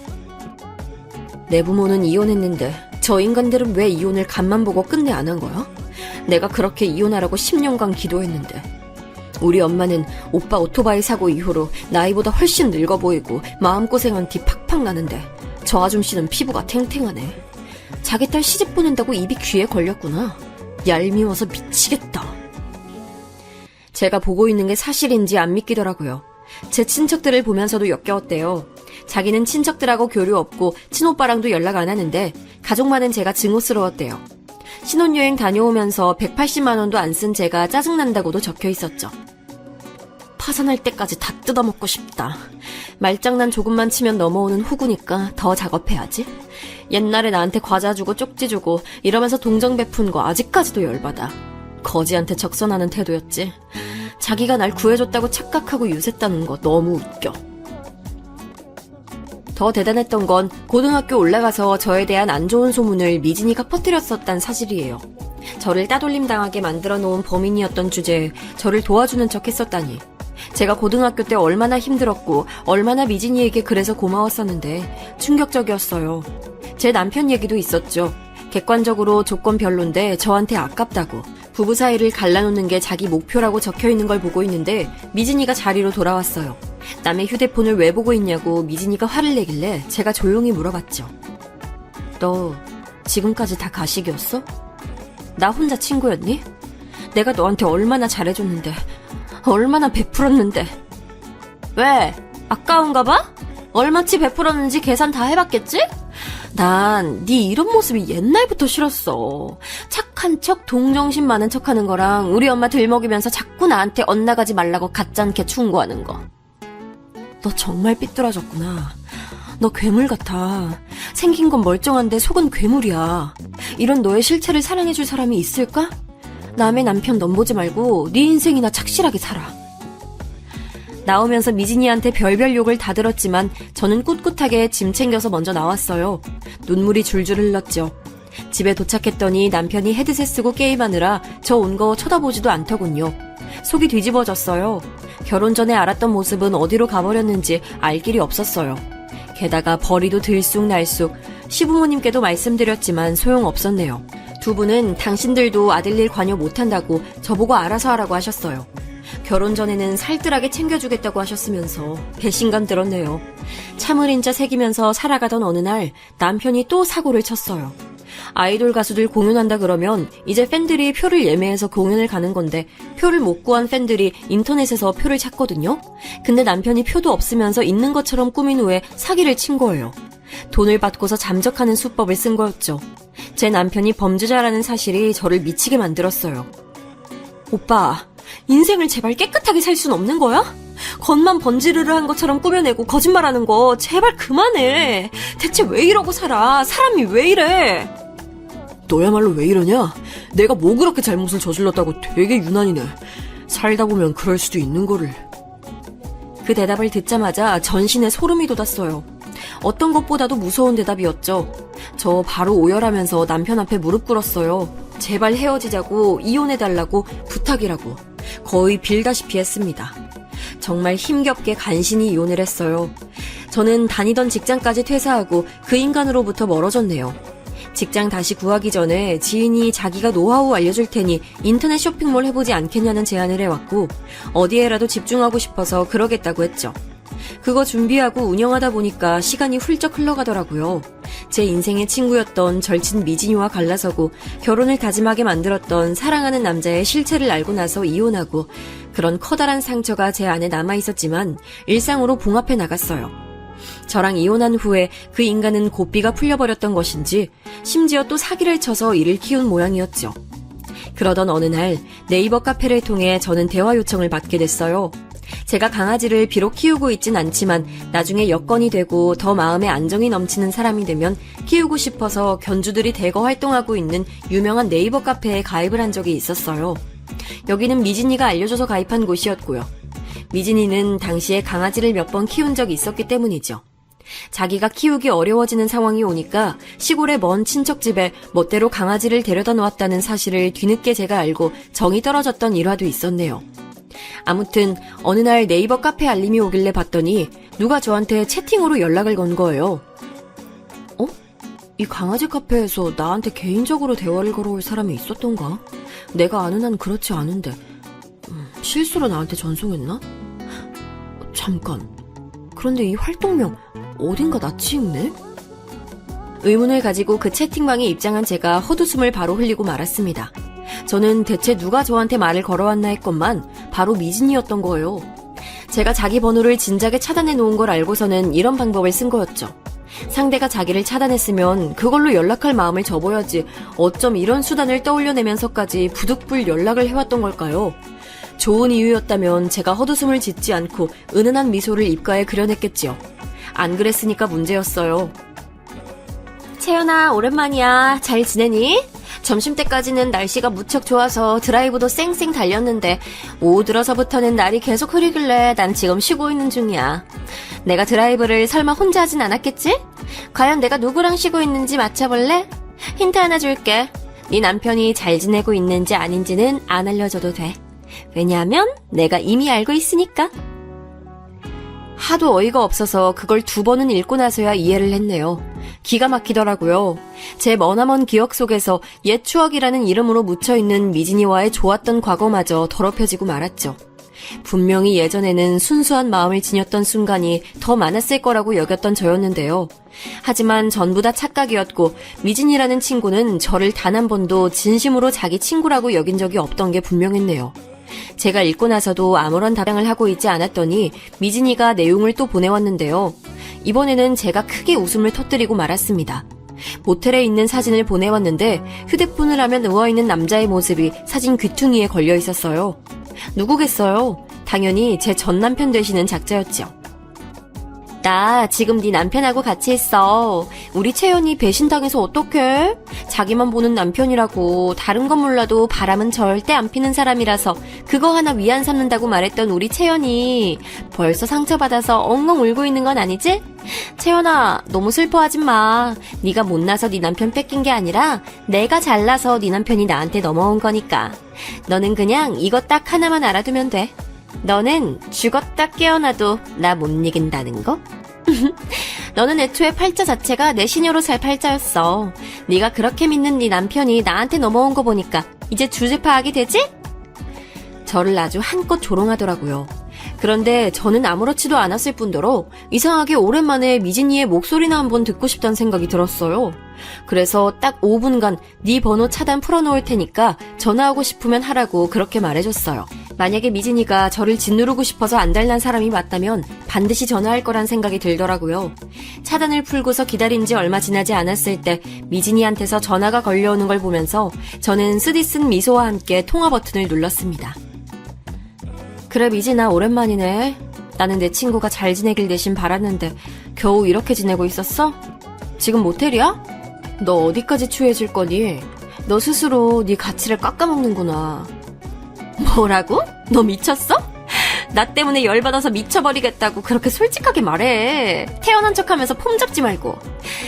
내 부모는 이혼했는데 저 인간들은 왜 이혼을 간만 보고 끝내 안 한 거야? 내가 그렇게 이혼하라고 10년간 기도했는데. 우리 엄마는 오빠 오토바이 사고 이후로 나이보다 훨씬 늙어 보이고 마음고생한 티 팍팍 나는데 저 아줌씨는 피부가 탱탱하네. 자기 딸 시집 보낸다고 입이 귀에 걸렸구나. 얄미워서 미치겠다. 제가 보고 있는 게 사실인지 안 믿기더라고요. 제 친척들을 보면서도 역겨웠대요. 자기는 친척들하고 교류 없고 친오빠랑도 연락 안 하는데 가족 많은 제가 증오스러웠대요. 신혼여행 다녀오면서 180만 원도 안 쓴 제가 짜증난다고도 적혀 있었죠. 파산할 때까지 다 뜯어먹고 싶다. 말장난 조금만 치면 넘어오는 호구니까 더 작업해야지. 옛날에 나한테 과자 주고 쪽지 주고 이러면서 동정 베푼 거 아직까지도 열받아. 거지한테 적선하는 태도였지. 자기가 날 구해줬다고 착각하고 유세했다는 거 너무 웃겨. 더 대단했던 건 고등학교 올라가서 저에 대한 안 좋은 소문을 미진이가 퍼뜨렸었단 사실이에요. 저를 따돌림 당하게 만들어 놓은 범인이었던 주제에 저를 도와주는 척 했었다니. 제가 고등학교 때 얼마나 힘들었고 얼마나 미진이에게 그래서 고마웠었는데 충격적이었어요. 제 남편 얘기도 있었죠. 객관적으로 조건 별론데 저한테 아깝다고. 부부 사이를 갈라놓는 게 자기 목표라고 적혀있는 걸 보고 있는데 미진이가 자리로 돌아왔어요. 남의 휴대폰을 왜 보고 있냐고 미진이가 화를 내길래 제가 조용히 물어봤죠. 너 지금까지 다 가식이었어? 나 혼자 친구였니? 내가 너한테 얼마나 잘해줬는데, 얼마나 베풀었는데. 왜? 아까운가 봐? 얼마치 베풀었는지 계산 다 해봤겠지? 난 네 이런 모습이 옛날부터 싫었어. 착한 척 동정심 많은 척하는 거랑 우리 엄마 들먹이면서 자꾸 나한테 엇나가지 말라고 가짜않게 충고하는 거. 너 정말 삐뚤어졌구나. 너 괴물 같아. 생긴 건 멀쩡한데 속은 괴물이야. 이런 너의 실체를 사랑해줄 사람이 있을까? 남의 남편 넘보지 말고 네 인생이나 착실하게 살아. 나오면서 미진이한테 별별 욕을 다 들었지만 저는 꿋꿋하게 짐 챙겨서 먼저 나왔어요. 눈물이 줄줄 흘렀죠. 집에 도착했더니 남편이 헤드셋 쓰고 게임하느라 저 온 거 쳐다보지도 않더군요. 속이 뒤집어졌어요. 결혼 전에 알았던 모습은 어디로 가버렸는지 알 길이 없었어요. 게다가 벌이도 들쑥날쑥, 시부모님께도 말씀드렸지만 소용없었네요. 두 분은 당신들도 아들 일 관여 못한다고 저보고 알아서 하라고 하셨어요. 결혼 전에는 살뜰하게 챙겨주겠다고 하셨으면서 배신감 들었네요. 참을인자 새기면서 살아가던 어느 날 남편이 또 사고를 쳤어요. 아이돌 가수들 공연한다 그러면 이제 팬들이 표를 예매해서 공연을 가는 건데 표를 못 구한 팬들이 인터넷에서 표를 찾거든요. 근데 남편이 표도 없으면서 있는 것처럼 꾸민 후에 사기를 친 거예요. 돈을 받고서 잠적하는 수법을 쓴 거였죠. 제 남편이 범죄자라는 사실이 저를 미치게 만들었어요. 오빠, 인생을 제발 깨끗하게 살 순 없는 거야? 겉만 번지르르 한 것처럼 꾸며내고 거짓말하는 거 제발 그만해. 대체 왜 이러고 살아? 사람이 왜 이래? 너야말로 왜 이러냐? 내가 뭐 그렇게 잘못을 저질렀다고 되게 유난이네. 살다 보면 그럴 수도 있는 거를. 그 대답을 듣자마자 전신에 소름이 돋았어요. 어떤 것보다도 무서운 대답이었죠. 저 바로 오열하면서 남편 앞에 무릎 꿇었어요. 제발 헤어지자고, 이혼해달라고, 부탁이라고. 거의 빌다시피 했습니다. 정말 힘겹게 간신히 이혼을 했어요. 저는 다니던 직장까지 퇴사하고 그 인간으로부터 멀어졌네요. 직장 다시 구하기 전에 지인이 자기가 노하우 알려줄 테니 인터넷 쇼핑몰 해보지 않겠냐는 제안을 해왔고 어디에라도 집중하고 싶어서 그러겠다고 했죠. 그거 준비하고 운영하다 보니까 시간이 훌쩍 흘러가더라고요. 제 인생의 친구였던 절친 미진이와 갈라서고 결혼을 다짐하게 만들었던 사랑하는 남자의 실체를 알고 나서 이혼하고 그런 커다란 상처가 제 안에 남아있었지만 일상으로 봉합해 나갔어요. 저랑 이혼한 후에 그 인간은 고삐가 풀려버렸던 것인지 심지어 또 사기를 쳐서 이를 키운 모양이었죠. 그러던 어느 날 네이버 카페를 통해 저는 대화 요청을 받게 됐어요. 제가 강아지를 비록 키우고 있진 않지만 나중에 여건이 되고 더 마음에 안정이 넘치는 사람이 되면 키우고 싶어서 견주들이 대거 활동하고 있는 유명한 네이버 카페에 가입을 한 적이 있었어요. 여기는 미진이가 알려줘서 가입한 곳이었고요. 미진이는 당시에 강아지를 몇 번 키운 적이 있었기 때문이죠. 자기가 키우기 어려워지는 상황이 오니까 시골의 먼 친척집에 멋대로 강아지를 데려다 놓았다는 사실을 뒤늦게 제가 알고 정이 떨어졌던 일화도 있었네요. 아무튼 어느 날 네이버 카페 알림이 오길래 봤더니 누가 저한테 채팅으로 연락을 건 거예요. 이 강아지 카페에서 나한테 개인적으로 대화를 걸어올 사람이 있었던가? 내가 아는 한 그렇지 않은데 실수로 나한테 전송했나? 잠깐, 그런데 이 활동명 어딘가 낯이 익네? 의문을 가지고 그 채팅방에 입장한 제가 헛웃음을 바로 흘리고 말았습니다. 저는 대체 누가 저한테 말을 걸어왔나 했건만 바로 미진이었던 거예요. 제가 자기 번호를 진작에 차단해 놓은 걸 알고서는 이런 방법을 쓴 거였죠. 상대가 자기를 차단했으면 그걸로 연락할 마음을 접어야지 어쩜 이런 수단을 떠올려내면서까지 부득불 연락을 해왔던 걸까요? 좋은 이유였다면 제가 헛웃음을 짓지 않고 은은한 미소를 입가에 그려냈겠지요. 안 그랬으니까 문제였어요. 채연아, 오랜만이야. 잘 지내니? 점심때까지는 날씨가 무척 좋아서 드라이브도 쌩쌩 달렸는데 오후 들어서부터는 날이 계속 흐리길래 난 지금 쉬고 있는 중이야. 내가 드라이브를 설마 혼자 하진 않았겠지? 과연 내가 누구랑 쉬고 있는지 맞춰볼래? 힌트 하나 줄게. 네 남편이 잘 지내고 있는지 아닌지는 안 알려줘도 돼. 왜냐하면 내가 이미 알고 있으니까. 하도 어이가 없어서 그걸 2번은 읽고 나서야 이해를 했네요. 기가 막히더라고요. 제 머나먼 기억 속에서 옛 추억이라는 이름으로 묻혀있는 미진이와의 좋았던 과거마저 더럽혀지고 말았죠. 분명히 예전에는 순수한 마음을 지녔던 순간이 더 많았을 거라고 여겼던 저였는데요. 하지만 전부 다 착각이었고 미진이라는 친구는 저를 단 한 번도 진심으로 자기 친구라고 여긴 적이 없던 게 분명했네요. 제가 읽고 나서도 아무런 답장을 하고 있지 않았더니 미진이가 내용을 또 보내왔는데요. 이번에는 제가 크게 웃음을 터뜨리고 말았습니다. 모텔에 있는 사진을 보내왔는데 휴대폰을 하면 누워있는 남자의 모습이 사진 귀퉁이에 걸려 있었어요. 누구겠어요? 당연히 제 전 남편 되시는 작자였죠. 나 지금 네 남편하고 같이 있어. 우리 채연이 배신당해서 어떡해? 자기만 보는 남편이라고 다른 건 몰라도 바람은 절대 안 피는 사람이라서 그거 하나 위안 삼는다고 말했던 우리 채연이 벌써 상처받아서 엉엉 울고 있는 건 아니지? 채연아, 너무 슬퍼하지 마. 네가 못나서 네 남편 뺏긴 게 아니라 내가 잘나서 네 남편이 나한테 넘어온 거니까. 너는 그냥 이것 딱 하나만 알아두면 돼. 너는 죽었다 깨어나도 나 못 이긴다는 거? 너는 애초에 팔자 자체가 내 시녀로 살 팔자였어. 네가 그렇게 믿는 네 남편이 나한테 넘어온 거 보니까 이제 주제 파악이 되지? 저를 아주 한껏 조롱하더라고요. 그런데 저는 아무렇지도 않았을 뿐더러 이상하게 오랜만에 미진이의 목소리나 한번 듣고 싶다는 생각이 들었어요. 그래서 딱 5분간 네 번호 차단 풀어놓을 테니까 전화하고 싶으면 하라고 그렇게 말해줬어요. 만약에 미진이가 저를 짓누르고 싶어서 안달난 사람이 맞다면 반드시 전화할 거란 생각이 들더라고요. 차단을 풀고서 기다린 지 얼마 지나지 않았을 때 미진이한테서 전화가 걸려오는 걸 보면서 저는 쓰디쓴 미소와 함께 통화 버튼을 눌렀습니다. 그래 미진아, 오랜만이네. 나는 내 친구가 잘 지내길 대신 바랐는데 겨우 이렇게 지내고 있었어? 지금 모텔이야? 너 어디까지 추해질 거니? 너 스스로 네 가치를 깎아먹는구나. 뭐라고? 너 미쳤어? 나 때문에 열받아서 미쳐버리겠다고 그렇게 솔직하게 말해. 태어난 척하면서 폼 잡지 말고.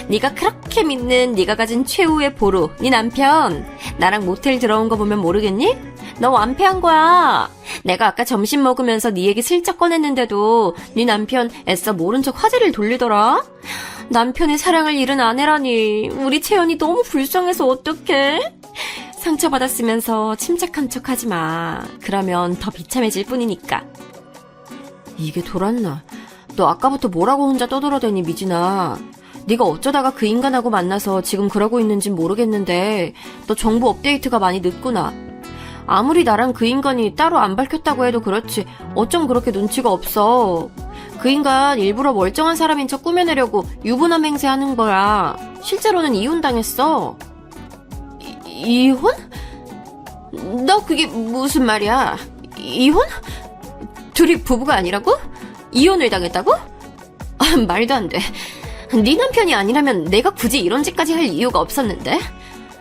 네가 그렇게 믿는 네가 가진 최후의 보루, 네 남편. 나랑 모텔 들어온 거 보면 모르겠니? 너 완패한 거야. 내가 아까 점심 먹으면서 네 얘기 슬쩍 꺼냈는데도 네 남편 애써 모른 척 화제를 돌리더라. 남편의 사랑을 잃은 아내라니. 우리 채연이 너무 불쌍해서 어떡해? 상처받았으면서 침착한 척 하지 마. 그러면 더 비참해질 뿐이니까. 이게 돌았나? 너 아까부터 뭐라고 혼자 떠들어대니 미진아. 네가 어쩌다가 그 인간하고 만나서 지금 그러고 있는진 모르겠는데 너 정보 업데이트가 많이 늦구나. 아무리 나랑 그 인간이 따로 안 밝혔다고 해도 그렇지 어쩜 그렇게 눈치가 없어. 그 인간 일부러 멀쩡한 사람인 척 꾸며내려고 유부남 행세하는 거야. 실제로는 이혼당했어. 이혼? 너 그게 무슨 말이야? 이혼? 둘이 부부가 아니라고? 이혼을 당했다고? 말도 안 돼. 네 남편이 아니라면 내가 굳이 이런 짓까지 할 이유가 없었는데.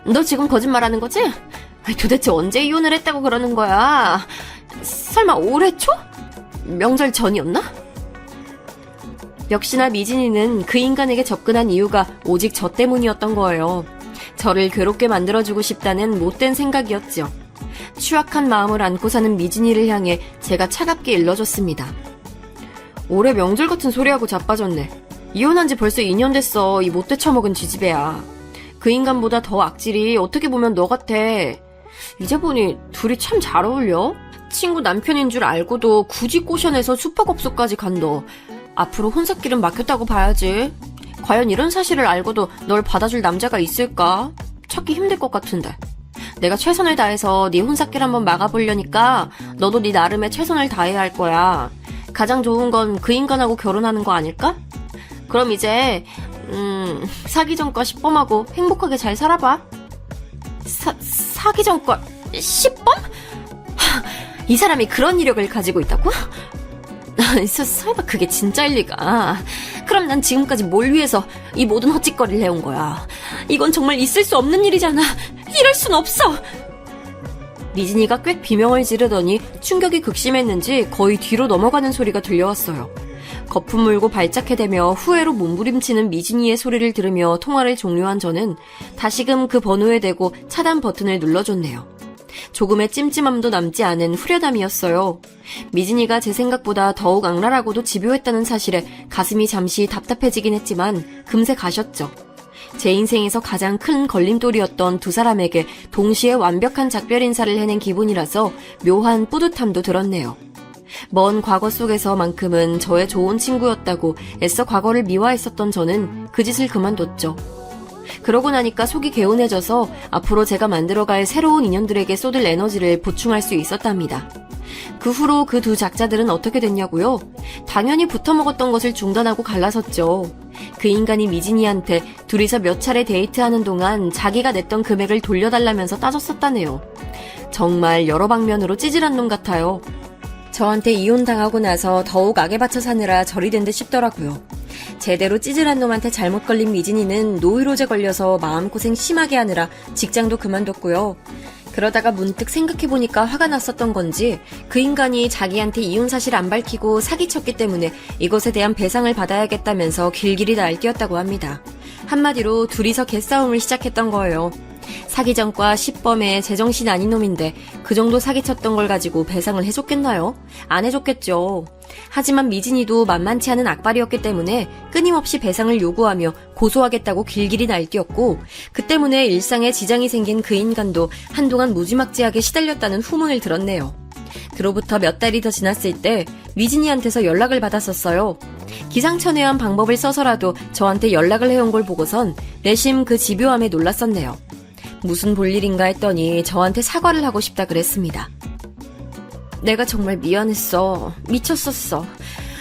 너 지금 거짓말하는 거지? 도대체 언제 이혼을 했다고 그러는 거야? 설마 올해 초? 명절 전이었나? 역시나 미진이는 그 인간에게 접근한 이유가 오직 저 때문이었던 거예요. 저를 괴롭게 만들어주고 싶다는 못된 생각이었죠. 추악한 마음을 안고 사는 미진이를 향해 제가 차갑게 일러줬습니다. 올해 명절 같은 소리하고 자빠졌네. 이혼한 지 벌써 2년 됐어. 이 못돼 처먹은 지지배야. 그 인간보다 더 악질이 어떻게 보면 너 같아. 이제 보니 둘이 참 잘 어울려. 친구 남편인 줄 알고도 굳이 꼬셔내서 숙박업소까지 간 너. 앞으로 혼사길은 막혔다고 봐야지. 과연 이런 사실을 알고도 널 받아줄 남자가 있을까? 찾기 힘들 것 같은데. 내가 최선을 다해서 네 혼사길 한번 막아보려니까 너도 네 나름의 최선을 다해야 할 거야. 가장 좋은 건 그 인간하고 결혼하는 거 아닐까? 그럼 이제 사기 전과 10범하고 행복하게 잘 살아봐. 사기 전과 10범? 이 사람이 그런 이력을 가지고 있다고? 설마 그게 진짜일 리가. 그럼 난 지금까지 뭘 위해서 이 모든 헛짓거리를 해온 거야. 이건 정말 있을 수 없는 일이잖아. 이럴 순 없어. 미진이가 꽤 비명을 지르더니 충격이 극심했는지 거의 뒤로 넘어가는 소리가 들려왔어요. 거품 물고 발작해대며 후회로 몸부림치는 미진이의 소리를 들으며 통화를 종료한 저는 다시금 그 번호에 대고 차단 버튼을 눌러줬네요. 조금의 찜찜함도 남지 않은 후련함이었어요. 미진이가 제 생각보다 더욱 악랄하고도 집요했다는 사실에 가슴이 잠시 답답해지긴 했지만 금세 가셨죠. 제 인생에서 가장 큰 걸림돌이었던 두 사람에게 동시에 완벽한 작별 인사를 해낸 기분이라서 묘한 뿌듯함도 들었네요. 먼 과거 속에서만큼은 저의 좋은 친구였다고 애써 과거를 미화했었던 저는 그 짓을 그만뒀죠. 그러고 나니까 속이 개운해져서 앞으로 제가 만들어갈 새로운 인연들에게 쏟을 에너지를 보충할 수 있었답니다. 그 후로 그 두 작자들은 어떻게 됐냐고요? 당연히 붙어먹었던 것을 중단하고 갈라섰죠. 그 인간이 미진이한테 둘이서 몇 차례 데이트하는 동안 자기가 냈던 금액을 돌려달라면서 따졌었다네요. 정말 여러 방면으로 찌질한 놈 같아요. 저한테 이혼당하고 나서 더욱 악에 받쳐 사느라 절이 된 듯 싶더라고요. 제대로 찌질한 놈한테 잘못 걸린 미진이는 노이로제 걸려서 마음고생 심하게 하느라 직장도 그만뒀고요. 그러다가 문득 생각해보니까 화가 났었던 건지 그 인간이 자기한테 이혼 사실 안 밝히고 사기쳤기 때문에 이것에 대한 배상을 받아야겠다면서 길길이 날뛰었다고 합니다. 한마디로 둘이서 개싸움을 시작했던 거예요. 사기전과 시범의 제정신 아닌 놈인데 그 정도 사기쳤던 걸 가지고 배상을 해줬겠나요? 안 해줬겠죠. 하지만 미진이도 만만치 않은 악발이었기 때문에 끊임없이 배상을 요구하며 고소하겠다고 길길이 날뛰었고 그 때문에 일상에 지장이 생긴 그 인간도 한동안 무지막지하게 시달렸다는 후문을 들었네요. 그로부터 몇 달이 더 지났을 때 미진이한테서 연락을 받았었어요. 기상천외한 방법을 써서라도 저한테 연락을 해온 걸 보고선 내심 그 집요함에 놀랐었네요. 무슨 볼일인가 했더니 저한테 사과를 하고 싶다 그랬습니다. 내가 정말 미안했어. 미쳤었어.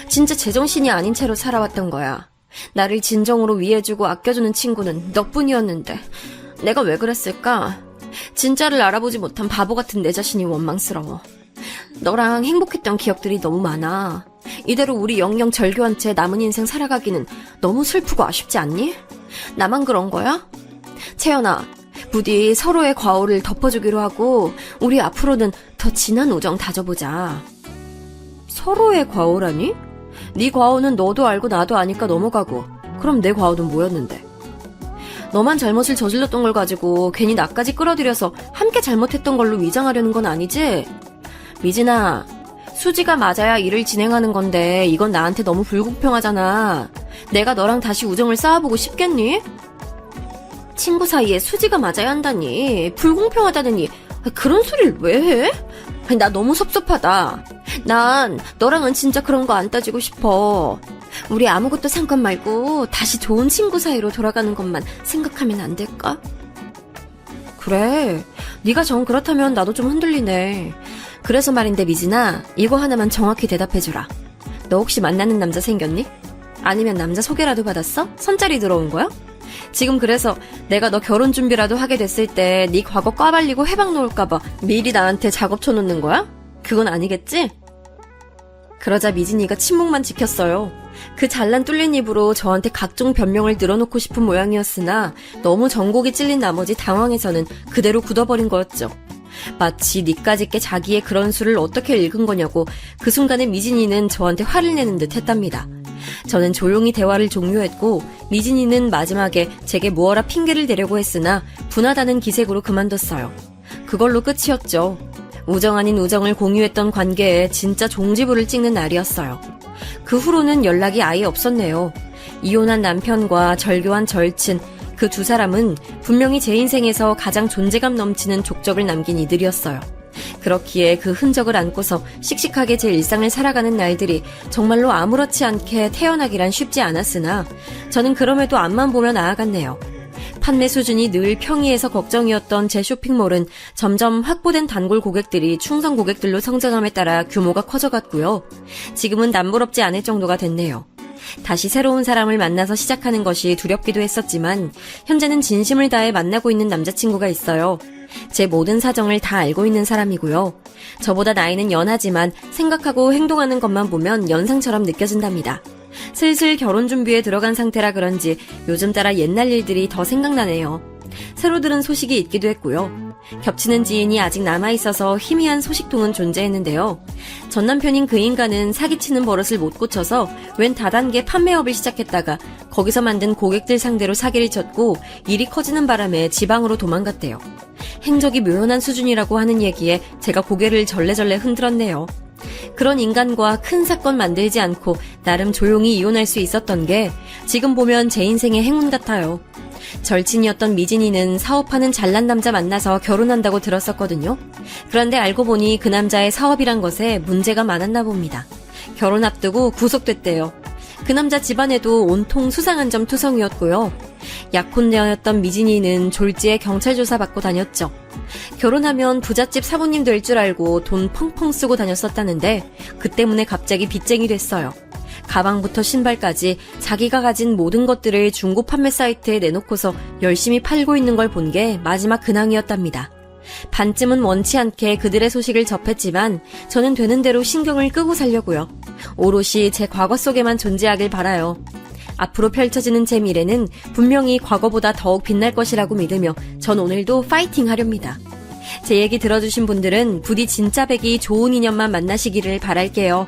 진짜 제정신이 아닌 채로 살아왔던 거야. 나를 진정으로 위해주고 아껴주는 친구는 너뿐이었는데 내가 왜 그랬을까? 진짜를 알아보지 못한 바보 같은 내 자신이 원망스러워. 너랑 행복했던 기억들이 너무 많아. 이대로 우리 영영 절교한 채 남은 인생 살아가기는 너무 슬프고 아쉽지 않니? 나만 그런 거야? 채연아, 부디 서로의 과오를 덮어주기로 하고 우리 앞으로는 더 진한 우정 다져보자. 서로의 과오라니? 네 과오는 너도 알고 나도 아니까 넘어가고 그럼 내 과오는 뭐였는데? 너만 잘못을 저질렀던 걸 가지고 괜히 나까지 끌어들여서 함께 잘못했던 걸로 위장하려는 건 아니지? 미진아, 수지가 맞아야 일을 진행하는 건데 이건 나한테 너무 불공평하잖아. 내가 너랑 다시 우정을 쌓아보고 싶겠니? 친구 사이에 수지가 맞아야 한다니, 불공평하다더니 그런 소리를 왜 해? 나 너무 섭섭하다. 난 너랑은 진짜 그런 거 안 따지고 싶어. 우리 아무것도 상관 말고 다시 좋은 친구 사이로 돌아가는 것만 생각하면 안 될까? 그래, 네가 정 그렇다면 나도 좀 흔들리네. 그래서 말인데 미진아, 이거 하나만 정확히 대답해주라. 너 혹시 만나는 남자 생겼니? 아니면 남자 소개라도 받았어? 선짜리 들어온 거야? 지금 그래서 내가 너 결혼 준비라도 하게 됐을 때 네 과거 꽈발리고 해방 놓을까봐 미리 나한테 작업 쳐놓는 거야? 그건 아니겠지? 그러자 미진이가 침묵만 지켰어요. 그 잘난 뚫린 입으로 저한테 각종 변명을 늘어놓고 싶은 모양이었으나 너무 전곡이 찔린 나머지 당황해서는 그대로 굳어버린 거였죠. 마치 니까짓게 자기의 그런 수를 어떻게 읽은 거냐고 그 순간에 미진이는 저한테 화를 내는 듯 했답니다. 저는 조용히 대화를 종료했고 미진이는 마지막에 제게 무어라 핑계를 대려고 했으나 분하다는 기색으로 그만뒀어요. 그걸로 끝이었죠. 우정 아닌 우정을 공유했던 관계에 진짜 종지부를 찍는 날이었어요. 그 후로는 연락이 아예 없었네요. 이혼한 남편과 절교한 절친, 그 두 사람은 분명히 제 인생에서 가장 존재감 넘치는 족적을 남긴 이들이었어요. 그렇기에 그 흔적을 안고서 씩씩하게 제 일상을 살아가는 날들이 정말로 아무렇지 않게 태어나기란 쉽지 않았으나 저는 그럼에도 앞만 보며 나아갔네요. 판매 수준이 늘 평이해서 걱정이었던 제 쇼핑몰은 점점 확보된 단골 고객들이 충성 고객들로 성장함에 따라 규모가 커져갔고요. 지금은 남부럽지 않을 정도가 됐네요. 다시 새로운 사람을 만나서 시작하는 것이 두렵기도 했었지만 현재는 진심을 다해 만나고 있는 남자친구가 있어요. 제 모든 사정을 다 알고 있는 사람이고요. 저보다 나이는 연하지만 생각하고 행동하는 것만 보면 연상처럼 느껴진답니다. 슬슬 결혼 준비에 들어간 상태라 그런지 요즘 따라 옛날 일들이 더 생각나네요. 새로 들은 소식이 있기도 했고요. 겹치는 지인이 아직 남아있어서 희미한 소식통은 존재했는데요. 전 남편인 그 인간은 사기치는 버릇을 못 고쳐서 웬 다단계 판매업을 시작했다가 거기서 만든 고객들 상대로 사기를 쳤고 일이 커지는 바람에 지방으로 도망갔대요. 행적이 묘연한 수준이라고 하는 얘기에 제가 고개를 절레절레 흔들었네요. 그런 인간과 큰 사건 만들지 않고 나름 조용히 이혼할 수 있었던 게 지금 보면 제 인생의 행운 같아요. 절친이었던 미진이는 사업하는 잘난 남자 만나서 결혼한다고 들었었거든요. 그런데 알고 보니 그 남자의 사업이란 것에 문제가 많았나 봅니다. 결혼 앞두고 구속됐대요. 그 남자 집안에도 온통 수상한 점 투성이었고요. 약혼녀였던 미진이는 졸지에 경찰 조사 받고 다녔죠. 결혼하면 부잣집 사모님 될 줄 알고 돈 펑펑 쓰고 다녔었다는데 그 때문에 갑자기 빚쟁이 됐어요. 가방부터 신발까지 자기가 가진 모든 것들을 중고 판매 사이트에 내놓고서 열심히 팔고 있는 걸 본 게 마지막 근황이었답니다. 반쯤은 원치 않게 그들의 소식을 접했지만 저는 되는 대로 신경을 끄고 살려고요. 오롯이 제 과거 속에만 존재하길 바라요. 앞으로 펼쳐지는 제 미래는 분명히 과거보다 더욱 빛날 것이라고 믿으며 전 오늘도 파이팅 하렵니다. 제 얘기 들어주신 분들은 부디 진짜 백이 좋은 인연만 만나시기를 바랄게요.